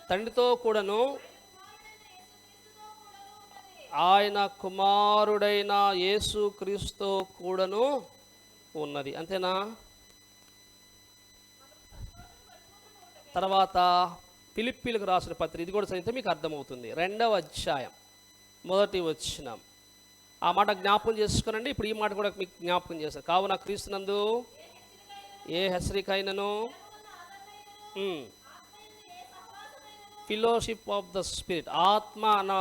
తండ్రితో కూడాను ఆయన కుమారుడైన యేసు క్రీస్తుతో కూడాను ఉన్నది. అంతేనా? తర్వాత ఫిలిప్పీలకు రాసిన పత్రిక, ఇది కూడా చదివితే మీకు అర్థమవుతుంది. 2వ అధ్యాయం 1వ వచనం. ఆ మాట జ్ఞాపకం చేసుకునండి. ఇప్పుడు ఈ మాట కూడా మీకు జ్ఞాపకం చేస్తాను. కావున క్రీస్తునందు ఏ హెచ్చరికైనను, ఫెలోషిప్ ఆఫ్ ద స్పిరిట్, ఆత్మ అన్న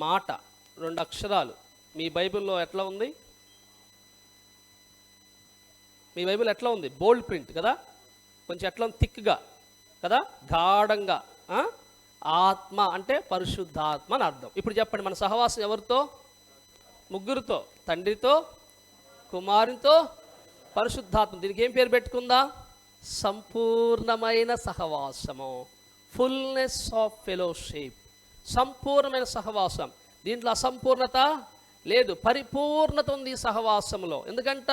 మాట 2 అక్షరాలు మీ బైబిల్లో ఎట్లా ఉంది? మీ బైబిల్ ఎట్లా ఉంది? బోల్డ్ ప్రింట్ కదా, కొంచెం ఎట్లా థిక్గా కదా, గాఢంగా. ఆత్మ అంటే పరిశుద్ధాత్మ అని అర్థం. ఇప్పుడు చెప్పండి, మన సహవాసం ఎవరితో? ముగ్గురితో, తండ్రితో, కుమారునితో, పరిశుద్ధాత్మ. దీనికి ఏం పేరు పెట్టుకుందా? సంపూర్ణమైన సహవాసము, ఫుల్నెస్ ఆఫ్ ఫెలోషిప్, సంపూర్ణమైన సహవాసం. దీంట్లో అసంపూర్ణత లేదు, పరిపూర్ణత ఉంది ఈ సహవాసంలో. ఎందుకంట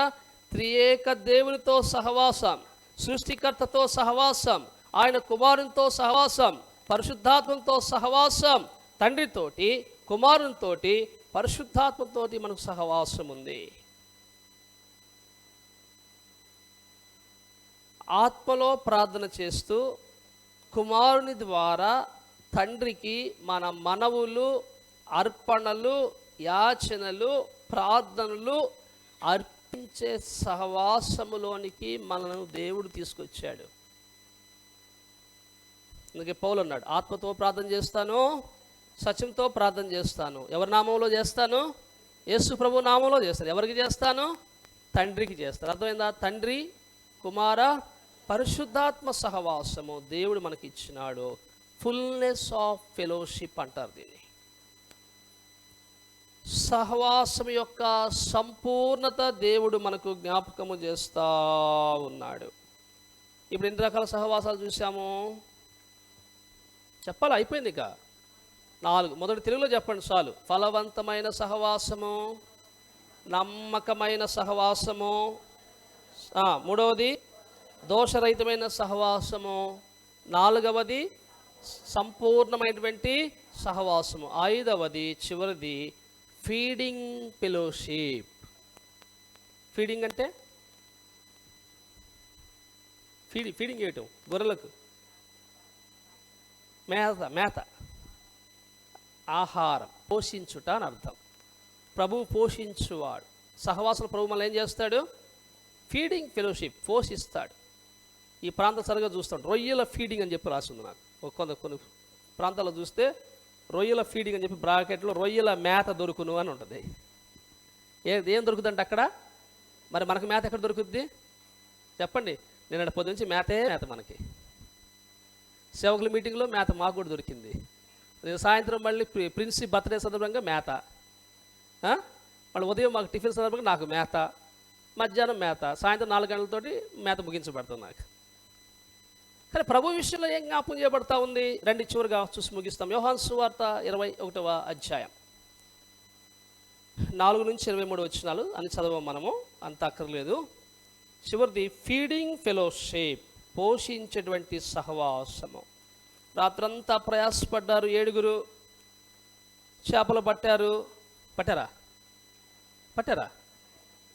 త్రియేక దేవునితో సహవాసం, సృష్టికర్తతో సహవాసం, ఆయన కుమారునితో సహవాసం, పరిశుద్ధాత్మతో సహవాసం, తండ్రితోటి, కుమారునితోటి, పరిశుద్ధాత్మతోటి మనకు సహవాసం ఉంది. ఆత్మలో ప్రార్థన చేస్తూ కుమారుని ద్వారా తండ్రికి మన మనవులు, అర్పణలు, యాచనలు, ప్రార్థనలు అర్పించే సహవాసములోనికి మనను దేవుడు తీసుకొచ్చాడు. అందుకే పౌలు అన్నాడు, ఆత్మతో ప్రార్థన చేస్తాను, సత్యంతో ప్రార్థన చేస్తాను. ఎవరి నామంలో చేస్తాను? యేసు ప్రభు నామంలో చేస్తాను. ఎవరికి చేస్తాను? తండ్రికి చేస్తాను. అర్థమైందా? తండ్రి, కుమార, పరిశుద్ధాత్మ సహవాసము దేవుడు మనకి ఇచ్చినాడు. ఫుల్నెస్ ఆఫ్ ఫెలోషిప్ అంటారు దీన్ని. సహవాసం యొక్క సంపూర్ణత దేవుడు మనకు జ్ఞాపకము చేస్తూ ఉన్నాడు. ఇప్పుడు ఎన్ని రకాల సహవాసాలు చూసాము? చెప్పాలి, అయిపోయింది ఇక. 4. మొదటి తెలుగులో చెప్పండి చాలు. ఫలవంతమైన సహవాసము, నమ్మకమైన సహవాసము, 3వది దోషరహితమైన సహవాసము, 4వది సంపూర్ణమైనటువంటి సహవాసము, 5వది చివరిది ఫీడింగ్ ఫెలోషిప్. ఫీడింగ్ అంటే ఫీడింగ్ చేయటం, గొర్రెలకు మేత, ఆహారం, పోషించుట అని అర్థం. ప్రభువు పోషించువాడు. సహవాసులు ప్రభు మళ్ళీ ఏం చేస్తాడు? ఫీడింగ్ ఫెలోషిప్, పోషిస్తాడు. ఈ ప్రాంతం సరిగా చూస్తాడు. రొయ్యల ఫీడింగ్ అని చెప్పి రాసింది నాకు. కొన్ని ప్రాంతాల్లో చూస్తే రొయ్యల ఫీడింగ్ అని చెప్పి బ్రాకెట్లో రొయ్యల మేత దొరుకును అని ఉంటుంది. ఏం దొరుకుతుందంటే అక్కడ? మరి మనకు మేత ఎక్కడ దొరుకుద్ది చెప్పండి? నేను పొద్దు నుంచి మేత మనకి. సేవకుల మీటింగ్లో మేత మాకు కూడా దొరికింది. సాయంత్రం మళ్ళీ ప్రిన్సి బర్త్డే సందర్భంగా మేత, మళ్ళీ ఉదయం మాకు టిఫిన్ సందర్భంగా నాకు మేత, మధ్యాహ్నం మేత, సాయంత్రం 4 గంటలతోటి మేత ముగించబడుతుంది నాకు. కానీ ప్రభు విషయంలో ఏం జ్ఞాపకం చేయబడతా ఉంది? రండి చివరిగా చూసి ముగిస్తాం. యోహాను సువార్త 21వ అధ్యాయం 4-23 వచనాలు అని చదవం మనము, అంత అక్కర్లేదు. చివరిది ఫీడింగ్ ఫెలోషిప్, పోషించేటువంటి సహవాసము. రాత్రంతా ప్రయాసపడ్డారు 7 చేపలు పట్టారా?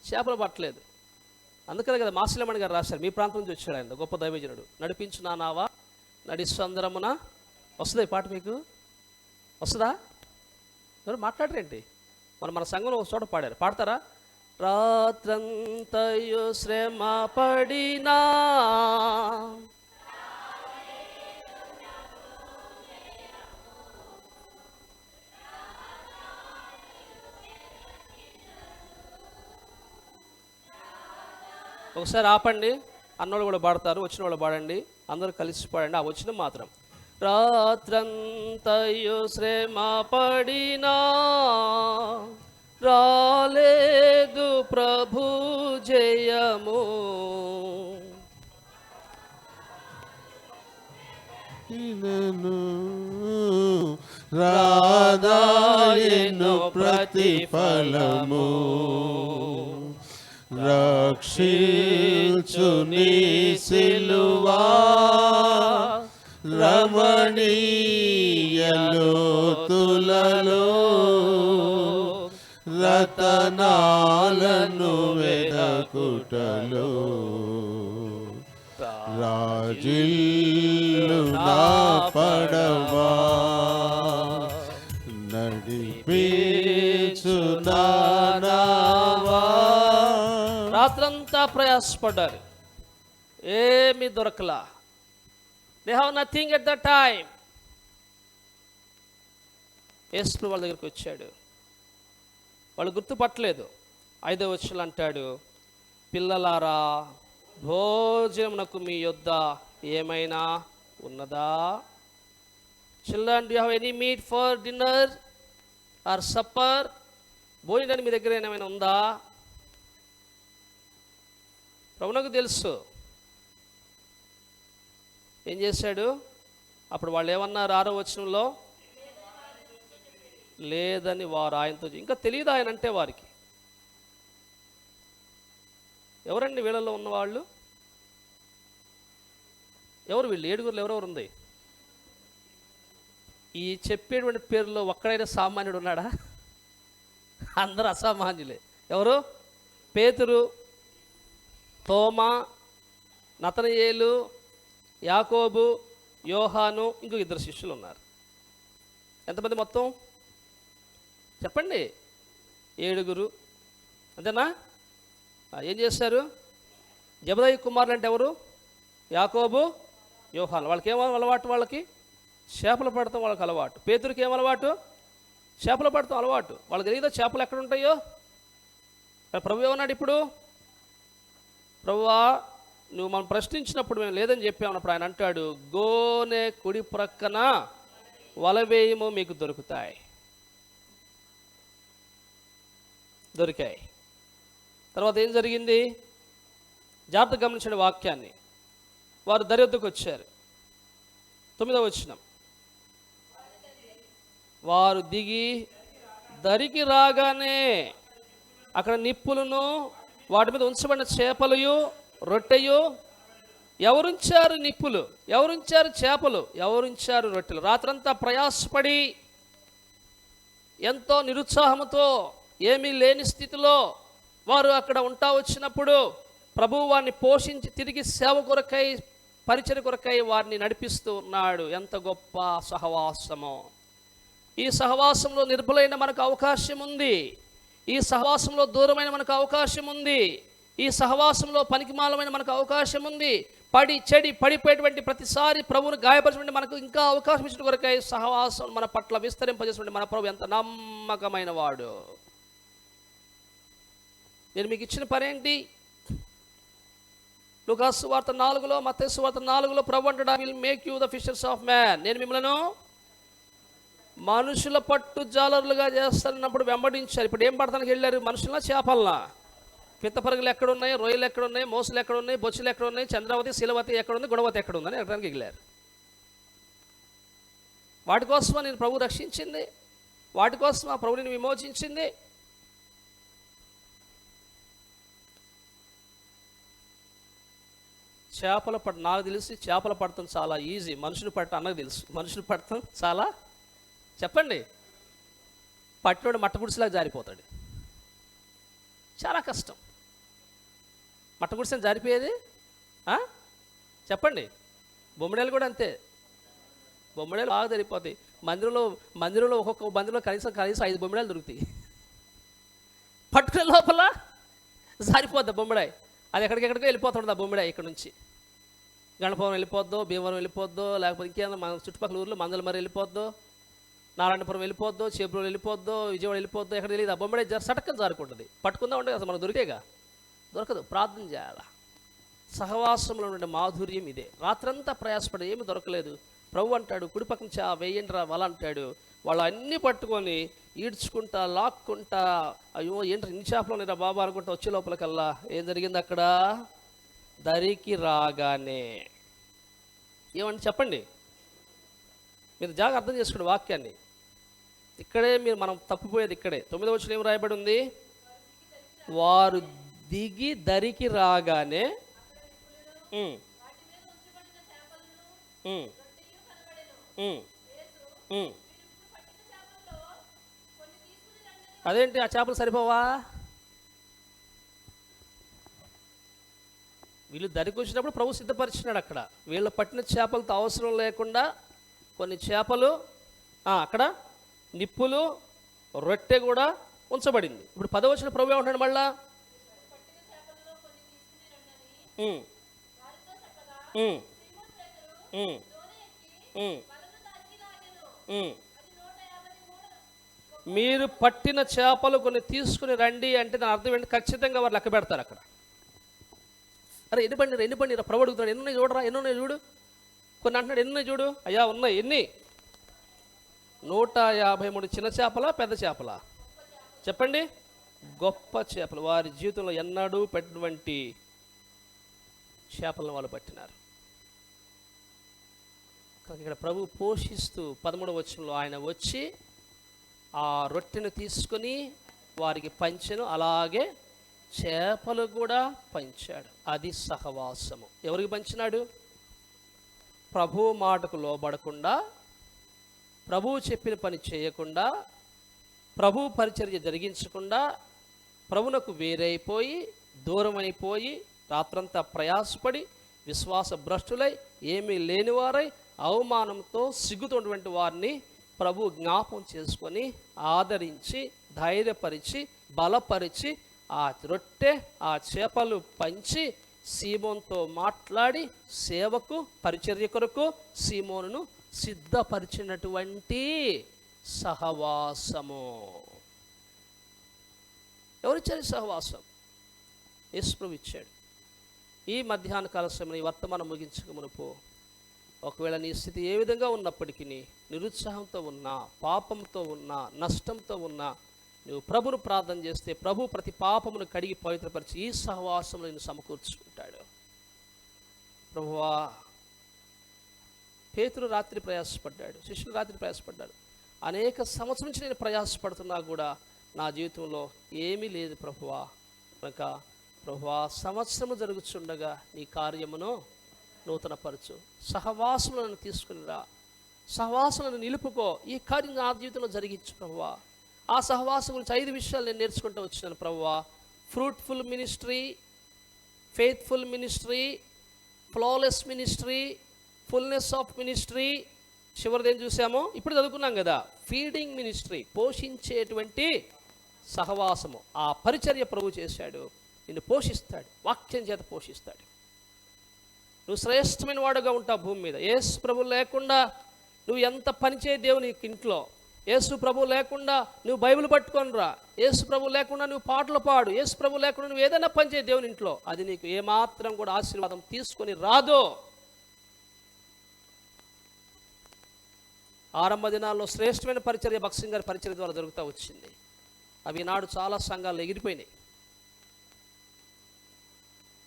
చేపలు పట్టలేదు. అందుకనే కదా మాసిలమణి గారు రాశారు, మీ ప్రాంతం నుంచి వచ్చాడు ఆయన, గొప్ప దైవజనుడు. నడిపించు నా నావా నడిస్సందరమున. వస్తుందా ఈ పాట? మీకు వస్తుందా? ఎవరు మాట్లాడరేంటి? మన సంఘంలో ఒక చోట పాడతారా? రాత్రంతయు శ్రమ పడినా ఒకసారి ఆపండి, అన్నోళ్ళు కూడా పాడతారు, వచ్చిన వాళ్ళు పాడండి, అందరూ కలిసి పాడండి. ఆ వచ్చిన మాత్రం. రాత్రంతయు శ్రమ పడినా రాలేదు ప్రభు జయము, రాదాయను ప్రతిఫలము, రక్షించు నీ సిలువా రమణీయలోతులలో, రతనాలను వెదకుటలో రాజిల్లు నా పడవా, నడిపించు నా నావా. రాత్రంతా ప్రయాసపడ్డారు, ఏమీ దొరకలా. They have nothing at the time. యేసు వాళ్ళ దగ్గరికి వచ్చాడు, వాళ్ళు గుర్తుపట్టలేదు. 5వ వచనంలో అంటాడు, పిల్లలారా భోజనమునకు మీ యొద్ద ఏమైనా ఉన్నదా? Children, do you have any meet for dinner or supper? భోజనానికి మీ దగ్గర ఏమైనా ఉందా? ప్రభువునకు తెలుసు. ఏం చేశాడు? అప్పుడు వాళ్ళు ఏమన్నారు? 6వ వచనంలో, లేదని వారు ఆయనతో, ఇంకా తెలియదు ఆయన అంటే వారికి. ఎవరండి వీళ్ళలో ఉన్నవాళ్ళు? ఎవరు వీళ్ళు? 7గురులో ఎవరెవరు ఉంది? ఈ చెప్పేటువంటి పేర్లో ఒక్కడైనా సామాన్యుడు ఉన్నాడా? అందరూ అసామాన్యులే. ఎవరు? పేతురు, తోమా, నతనయేలు, యాకోబు, యోహాను, ఇంకో 2 శిష్యులు ఉన్నారు. ఎంతమంది మొత్తం చెప్పండి? 7గురు, అంతేనా? ఏం చేశారు? జబదయి కుమారులు అంటే ఎవరు? యాకోబు, యోహాను. వాళ్ళకి ఏమో అలవాటు? వాళ్ళకి చేపలు పడతాం వాళ్ళకి అలవాటు. పేతురికి ఏం అలవాటు? చేపలు పడతాం అలవాటు. వాళ్ళకి తెలియదో చేపలు ఎక్కడ ఉంటాయో. ప్రభు ఏమన్నాడు ఇప్పుడు? ప్రభువా, నువ్వు మనం ప్రశ్నించినప్పుడు మేము లేదని చెప్పామన్నప్పుడు ఆయన అంటాడు, గోనె కుడి ప్రక్కన వలవేయము మీకు దొరుకుతాయి. దొరికాయి. తర్వాత ఏం జరిగింది? జాగ్రత్త గమనించిన వాక్యాన్ని. వారు దరి వద్దకు వచ్చారు. 9వ వచనం, వారు దిగి దరికి రాగానే అక్కడ నిప్పులను, వాటి మీద ఉంచబడిన చేపలు, రొట్టెయు. ఎవరుంచారు నిప్పులు? ఎవరుంచారు చేపలు? ఎవరుంచారు రొట్టెలు? రాత్రంతా ప్రయాసపడి ఎంతో నిరుత్సాహంతో, ఏమీ లేని స్థితిలో వారు అక్కడ ఉంటా వచ్చినప్పుడు ప్రభువు వారిని పోషించి తిరిగి సేవ కొరకై, పరిచయ కొరకై వారిని నడిపిస్తూ ఉన్నాడు. ఎంత గొప్ప సహవాసమో! ఈ సహవాసంలో నిర్భలైన మనకు అవకాశం ఉంది. ఈ సహవాసంలో దూరమైన మనకు అవకాశం ఉంది. ఈ సహవాసంలో పనికిమాలమైన మనకు అవకాశం ఉంది. పడి చెడి పడిపోయేటువంటి ప్రతిసారి ప్రభువును గాయపరిచినటువంటి మనకు ఇంకా అవకాశం ఇచ్చిన కొరకై సహవాసం మన పట్ల విస్తరింపజేసినటువంటి మన ప్రభు ఎంత నమ్మకమైన వాడు. నేను మీకు ఇచ్చిన పని ఏంటి? లూకాసు సువార్త 4లో, మత్తయి సువార్త 4లో ప్రభు అంటాడు, I will make you the fishers of man. నేను మిమ్మల్ని మనుషుల పట్టు జాలరులుగా చేస్తానన్నప్పుడు వెంబడించారు. ఇప్పుడు ఏం పడతానికి వెళ్ళారు? మనుషుల చేపలనా? పిత్తపరుగులు ఎక్కడున్నాయి? రొయ్యలు ఎక్కడున్నాయి? మోసలు ఎక్కడున్నాయి? బొచ్చులు ఎక్కడున్నాయి? చంద్రావతి, శీలవతి ఎక్కడుంది? గొడవతి ఎక్కడుందని ఎక్కడానికి వెళ్ళారు. వాటి కోసమా నేను ప్రభు రక్షించింది? వాటి కోసం ఆ ప్రభుని విమోచించింది? చేపల పట్ట నాకు తెలిసి చేపల పడటం చాలా ఈజీ. మనుషులు పడటం అన్నకు తెలుసు. మనుషులు పడటం చాలా, చెప్పండి, పట్టినోడు మట్టగుడిసిలాగా జారిపోతాడు. చాలా కష్టం. మట్టగుడిసని జారిపోయేది చెప్పండి. బొమ్మిడేలు కూడా అంతే. బొమ్మిడేలు బాగా జరిగిపోతాయి. మందిరంలో ఒక్కొక్క మందిరంలో కనీసం 5 బొమ్మిడేలు దొరుకుతాయి. పట్టుకునే లోపల జారిపోద్ది బొమ్మిడాయి. అది ఎక్కడికెక్కడికో వెళ్ళిపోతుంది ఆ బొమ్మిడాయి. ఇక్కడ నుంచి గణపవరం వెళ్ళిపోద్దో, భీమవరం వెళ్ళిపోద్దో, లేకపోతే ఇంకేమన్నా మన చుట్టుపక్కల ఊర్లో మందలమరి వెళ్ళిపోద్దో, నారాయణపురం వెళ్ళిపోద్దో, చేబ్రోలు వెళ్ళిపోద్దో, విజయవాడ వెళ్ళిపోద్దో, ఎక్కడ తెలియదు. ఆ బొమ్మిడాయి సటక్కని జారుకుంటుంది. పట్టుకుందా ఉంటే అసలు మనకు దొరికేగా, దొరకదు. ప్రార్థన చేయాలా. సహవాసంలో ఉండే మాధుర్యం ఇదే. రాత్రంతా ప్రయాసపడి ఏమి దొరకలేదు. ప్రభు అంటాడు, కుడి పక్కన వేయండి రా వల అంటాడు. వాళ్ళు అన్నీ పట్టుకొని ఈడ్చుకుంటా లాక్కుంటా, అయ్యో ఏంటి ఇన్ని చేపలు ఉన్నాయిరా బాబా అనుకుంటా వచ్చే లోపలికల్లా ఏం జరిగింది అక్కడ? దరికి రాగానే ఏమంటే చెప్పండి, మీరు జాగ్రత్త అర్థం చేసుకోండి వాక్యాన్ని. ఇక్కడే మనం తప్పిపోయేది ఇక్కడే. 9వ వచనం ఏం రాయబడి ఉంది? వారు దిగి దరికి రాగానే అదేంటి ఆ చేపలు సరిపోవా? వీళ్ళు దరికి వచ్చినప్పుడు ప్రభు సిద్ధపరిచినాడు. అక్కడ వీళ్ళు పట్టిన చేపలతో అవసరం లేకుండా కొన్ని చేపలు, అక్కడ నిప్పులు, రొట్టె కూడా ఉంచబడింది. ఇప్పుడు 10వ వచనం ప్రభు ఏమంటాడు మళ్ళా? మీరు పట్టిన చేపలు కొన్ని తీసుకుని రండి అంటే దాని అర్థం ఏంటి? ఖచ్చితంగా వారు లెక్క పెడతారు అక్కడ. అరే ఎన్ని పండిరా ప్రభు అడుగుతున్నాడు, ఎన్నున్నాయి చూడరా, ఎన్నున్నాయి చూడు. కొన్ని అంటున్నాడు ఎన్నున్నాయి చూడు. అయ్యా ఉన్నాయి. ఎన్ని? 153 చిన్న చేపలా పెద్ద చేపలా? చెప్పండి. గొప్ప చేపలు. వారి జీవితంలో ఎన్నడూ పెట్టినటువంటి చేపలను వాళ్ళు పట్టినారు. ఇక్కడ ప్రభు పోషిస్తూ 13వ వచనంలో ఆయన వచ్చి ఆ రొట్టెను తీసుకొని వారికి పంచెను, అలాగే చేపలు కూడా పంచాడు. అది సహవాసము. ఎవరికి పంచినాడు? ప్రభు మాటకు లోబడకుండా, ప్రభువు చెప్పిన పని చేయకుండా, ప్రభు పరిచర్య జరిగించకుండా, ప్రభునకు వేరైపోయి దూరమైపోయి రాత్రంతా ప్రయాసపడి విశ్వాస భ్రష్టులై ఏమీ లేనివారై అవమానంతో సిగ్గుతున్నటువంటి వారిని ప్రభు జ్ఞాపం చేసుకొని ఆదరించి ధైర్యపరిచి బలపరిచి ఆ రొట్టె ఆ చేపలు పంచి సీమోనుతో మాట్లాడి సేవకు పరిచర్య కొరకు సీమోనును సిద్ధపరిచినటువంటి సహవాసము. ఎవరిచ్చారు సహవాసం? యేసు ప్రభు ఇచ్చాడు. ఈ మధ్యాహ్న కాల సమయంలో ఈ వర్తమానం ముగించక మునుపు, ఒకవేళ నీ స్థితి ఏ విధంగా ఉన్నప్పటికీ, నిరుత్సాహంతో ఉన్నా, పాపంతో ఉన్నా, నష్టంతో ఉన్నా, నువ్వు ప్రభును ప్రార్థన చేస్తే ప్రభు ప్రతి పాపమును కడిగి పవిత్రపరిచి ఈ సహవాసంలో నేను సమకూర్చుకుంటాడు. ప్రభువా, పేతురు రాత్రి ప్రయాసపడ్డాడు, శిష్యులు రాత్రి ప్రయాసపడ్డాడు. అనేక సంవత్సరం నుంచి నేను ప్రయాసపడుతున్నా కూడా నా జీవితంలో ఏమీ లేదు ప్రభువా. కనుక ప్రభువా, సంవత్సరము జరుగుతుండగా నీ కార్యమును నూతనపరచు. సహవాసంలో నన్ను తీసుకునిరా, సహవాసంలో నిలుపుకో, ఈ కార్యం నా జీవితంలో జరిగించు ప్రభువా. ఆ సహవాసం గురించి 5 విషయాలు నేను నేర్చుకుంటూ వచ్చినాను ప్రభువా. Fruitful ministry, faithful ministry, flawless ministry, fullness of ministry. చివరిది ఏం చూసామో ఇప్పుడు చదువుకున్నాం కదా, ఫీడింగ్ మినిస్ట్రీ, పోషించేటువంటి సహవాసము. ఆ పరిచర్య ప్రభు చేశాడు. నిన్ను పోషిస్తాడు, వాక్యం చేత పోషిస్తాడు. నువ్వు శ్రేష్టమైన వాడుగా ఉంటావు భూమి మీద. యేసు ప్రభు లేకుండా నువ్వు ఎంత పనిచేయ దేవుని ఇంట్లో. యేసు ప్రభు లేకుండా నువ్వు బైబిల్ పట్టుకొని రా. యేసు ప్రభు లేకుండా నువ్వు పాటలు పాడు. యేసు ప్రభు లేకుండా నువ్వు ఏదైనా పనిచేయ దేవుని ఇంట్లో, అది నీకు ఏమాత్రం కూడా ఆశీర్వాదం తీసుకొని రాదు. ఆరంభ దినాల్లో శ్రేష్టమైన పరిచర్య భక్సింగ్ గారి పరిచర్య ద్వారా జరుగుతూ వచ్చింది. అవి నాడు చాలా సంఘాలు ఎగిరిపోయినాయి.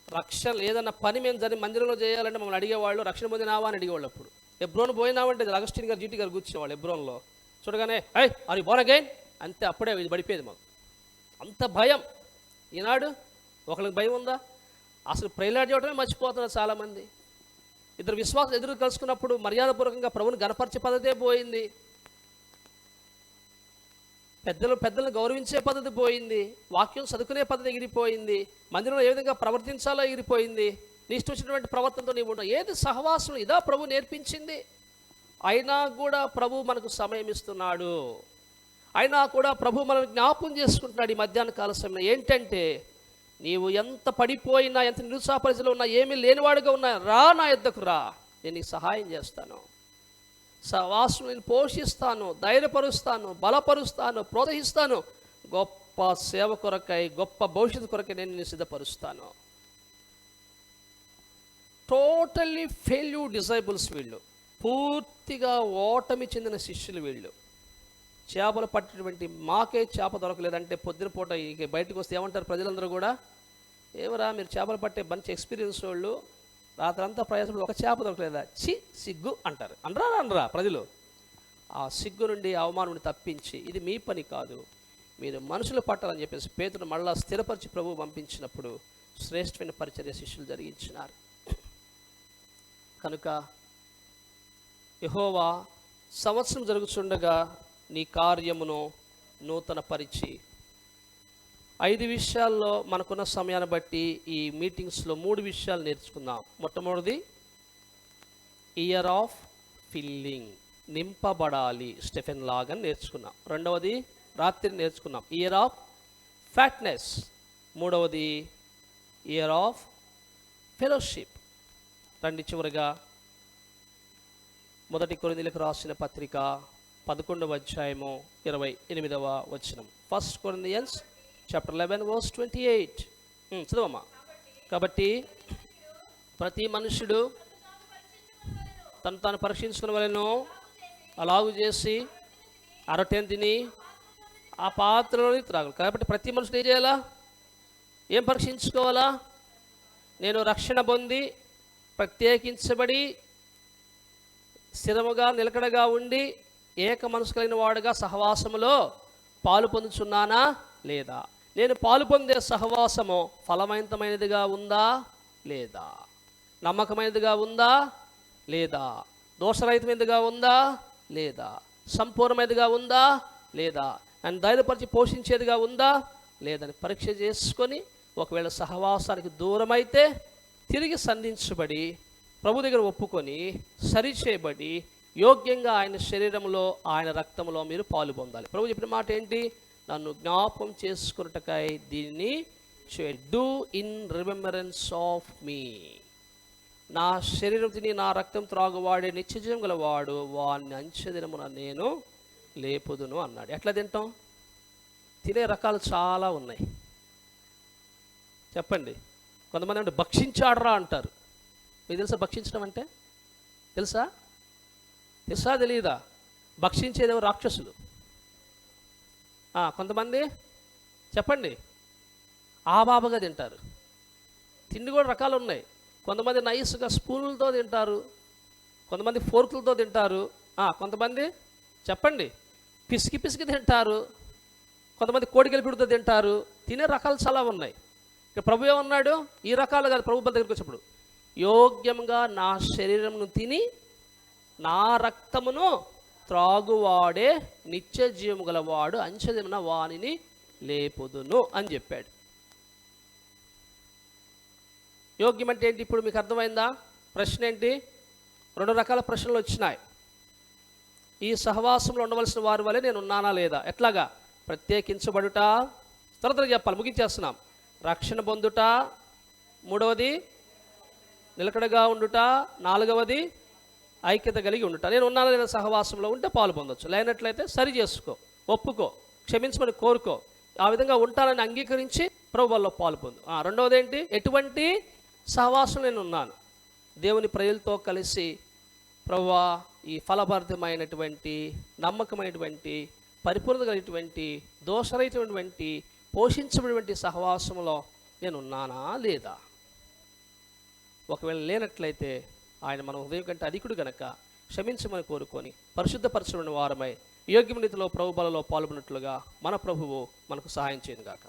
రక్షణ ఏదన్నా పని మేము మందిరంలో చేయాలంటే మమ్మల్ని అడిగేవాళ్ళు, రక్షణ పొందినావా అని అడిగేవాళ్ళు. అప్పుడు ఎబ్రోన్ పోయినావంటే అగస్టిన్ గారు జీటీ గారు కూర్చునేవాళ్ళు ఎబ్రోన్లో. చూడగానే అది బోర్న్ అగైన్ అంతే, అప్పుడే ఇది పడిపోయేది మాకు. అంత భయం. ఈనాడు ఒకరికి భయం ఉందా? అసలు ప్రైలాడ్ చేయడమే మర్చిపోతున్నారు చాలామంది. ఇద్దరు విశ్వాసం ఎదురు కలుసుకున్నప్పుడు మర్యాదపూర్వకంగా ప్రభుని గణపరిచే పద్ధతే పోయింది. పెద్దలను గౌరవించే పద్ధతి పోయింది. వాక్యం చదువుకునే పద్ధతి ఎగిరిపోయింది. మందిరంలో ఏ విధంగా ప్రవర్తించాలో ఎగిరిపోయింది. నీ ఇష్టం వచ్చినటువంటి ప్రవర్తనతో నీవు ఉంటావు. ఏది సహవాసం? ఇదా ప్రభు నేర్పించింది. అయినా కూడా ప్రభు మనకు సమయం ఇస్తున్నాడు. అయినా కూడా ప్రభు మనల్ని జ్ఞాపకం చేసుకుంటున్నాడు ఈ మధ్యాహ్న కాల సమయంలో. ఏంటంటే, నీవు ఎంత పడిపోయినా, ఎంత నిరుత్సాహ పరిస్థితిలో ఉన్నా, ఏమీ లేనివాడుగా ఉన్నా, రా నా యొద్దకు రా, నేను నీకు సహాయం చేస్తాను. సహవాసం నేను పోషిస్తాను, ధైర్యపరుస్తాను, బలపరుస్తాను, ప్రోత్సహిస్తాను. గొప్ప సేవ కొరకై, గొప్ప భవిష్యత్తు కొరకై నేను సిద్ధపరుస్తాను. టోటల్లీ ఫెయిల్యూర్ డిసైబుల్స్ వీళ్ళు, పూర్తిగా ఓటమి చెందిన శిష్యులు వీళ్ళు. చేపలు పట్టినటువంటి మాకే చేప దొరకలేదంటే పొద్దున పూట ఇక బయటకు వస్తే ఏమంటారు ప్రజలందరూ కూడా, ఏమరా మీరు చేపలు పట్టే మంచి ఎక్స్పీరియన్స్ వాళ్ళు, రాత్రంతా ప్రయాసపడి ఒక చేప దొరకలేదా, సిగ్గు అంటారు. అనరా ప్రజలు? ఆ సిగ్గు నుండి అవమానం నుండి తప్పించి ఇది మీ పని కాదు, మీరు మనుషులు పట్టాలని చెప్పేసి పేతురు మళ్ళా స్థిరపరిచి ప్రభువు పంపించినప్పుడు శ్రేష్టమైన పరిచర్య శిష్యులు జరిగించినారు. కనుక యెహోవా సంవత్సరం జరుగుతుండగా నీ కార్యమును నూతన పరిచి 5 విషయాల్లో మనకున్న సమయాన్ని బట్టి ఈ మీటింగ్స్లో 3 విషయాలు నేర్చుకుందాం. మొట్టమొదటిది ఇయర్ ఆఫ్ ఫిల్లింగ్, నింపబడాలి, స్టెఫెన్ లాగా నేర్చుకున్నాం. రెండవది రాత్రి నేర్చుకున్నాం ఇయర్ ఆఫ్ ఫ్యాట్నెస్. మూడవది ఇయర్ ఆఫ్ ఫెలోషిప్. రండి చివరిగా 1 కొరింథీయులకు రాసిన పత్రిక 11వ అధ్యాయము 28వ వచనం. 1 Corinthians chapter 11 verse 28. చదవమ్మా. కాబట్టి ప్రతి మనుషుడు తను తాను పరీక్షించుకునేవలెను, అలాగు చేసి అరటెను తిని ఆ పాత్రలోని త్రాగులు. కాబట్టి ప్రతి మనుషుడు ఏం చేయాలా? ఏం పరీక్షించుకోవాలా? నేను రక్షణ పొంది ప్రత్యేకించబడి స్థిరముగా నిలకడగా ఉండి ఏక మనసు కలిగిన వాడుగా సహవాసములో పాలు పొందుచున్నానా లేదా? నేను పాలు పొందే సహవాసము ఫలవంతమైనదిగా ఉందా లేదా? నమ్మకమైనదిగా ఉందా లేదా? దోషరహితమైనదిగా ఉందా లేదా? సంపూర్ణమైనదిగా ఉందా లేదా? నన్ను ధైర్యపరిచి పోషించేదిగా ఉందా లేదని పరీక్ష చేసుకొని, ఒకవేళ సహవాసానికి దూరమైతే తిరిగి సంధించబడి ప్రభు దగ్గర ఒప్పుకొని సరిచేయబడి యోగ్యంగా ఆయన శరీరంలో ఆయన రక్తంలో మీరు పాలు పొందాలి. ప్రభు చెప్పిన మాట ఏంటి? నన్ను జ్ఞాపకం చేసుకున్నటకై దీన్ని డూ ఇన్ రిమెంబరెన్స్ ఆఫ్ మీ. నా శరీరం తిని నా రక్తం త్రాగువాడే నిత్యజీవం గలవాడు, వాడిని అంచెదినమున నేను లేపుదును అన్నాడు. ఎట్లా తింటాం? తినే రకాలు చాలా ఉన్నాయి. చెప్పండి. కొంతమంది అంటే భక్షించాడరా అంటారు. మీకు తెలుసా భక్షించడం అంటే? తెలుసా తెలియదా? భక్షించేదేవో రాక్షసులు. కొంతమంది చెప్పండి బాబాగా తింటారు. తిండి కూడా రకాలు ఉన్నాయి. కొంతమంది నైస్గా స్పూన్లతో తింటారు, కొంతమంది ఫోర్కులతో తింటారు, కొంతమంది చెప్పండి పిసికి తింటారు, కొంతమంది కోడిగెలిపిడితో తింటారు. తినే రకాలు చాలా ఉన్నాయి. ఇక ప్రభు ఏమన్నాడు? ఈ రకాలు కాదు. ప్రభు దగ్గరికి వచ్చినప్పుడు యోగ్యంగా నా శరీరంను తిని నా రక్తమును త్రాగువాడే నిత్య జీవము గలవాడు, అంచెదిన వానిని లేపుదును అని చెప్పాడు. యోగ్యం అంటే ఏంటి? ఇప్పుడు మీకు అర్థమైందా? ప్రశ్న ఏంటి? 2 రకాల ప్రశ్నలు వచ్చినాయి. ఈ సహవాసంలో ఉండవలసిన వారి వల్లే నేను ఉన్నానా లేదా? ఎట్లాగా? ప్రత్యేకించబడుట, త్వరగా చెప్పాలి, ముగించేస్తున్నాం. రక్షణ పొందుట, మూడవది నిలకడగా ఉండుట, నాలుగవది ఐక్యత కలిగి ఉండుట. నేను ఉన్నానా లేదా సహవాసంలో? ఉంటే పాలు పొందొచ్చు, లేనట్లయితే సరి చేసుకో, ఒప్పుకో, క్షమించమని కోరుకో. ఆ విధంగా ఉంటానని అంగీకరించి ప్రభువులో పాలు పొందు. రెండవది ఏంటి? ఎటువంటి సహవాసం నేను ఉన్నాను? దేవుని ప్రజలతో కలిసి ప్రభువా ఈ ఫలభరితమైనటువంటి నమ్మకమైనటువంటి పరిపూర్ణత కలిగినటువంటి దోషరహితమైనటువంటి పోషించబడినటువంటి సహవాసంలో నేను ఉన్నానా లేదా? ఒకవేళ లేనట్లయితే ఆయన మన హృదయం కంటే అధికుడు గనక క్షమించమని కోరుకొని పరిశుద్ధపరచబడిన వారమై యోగ్యమైన రీతిలో ప్రభు బలలో పాల్గొన్నట్లుగా మన ప్రభువు మనకు సహాయం చేయను గాక.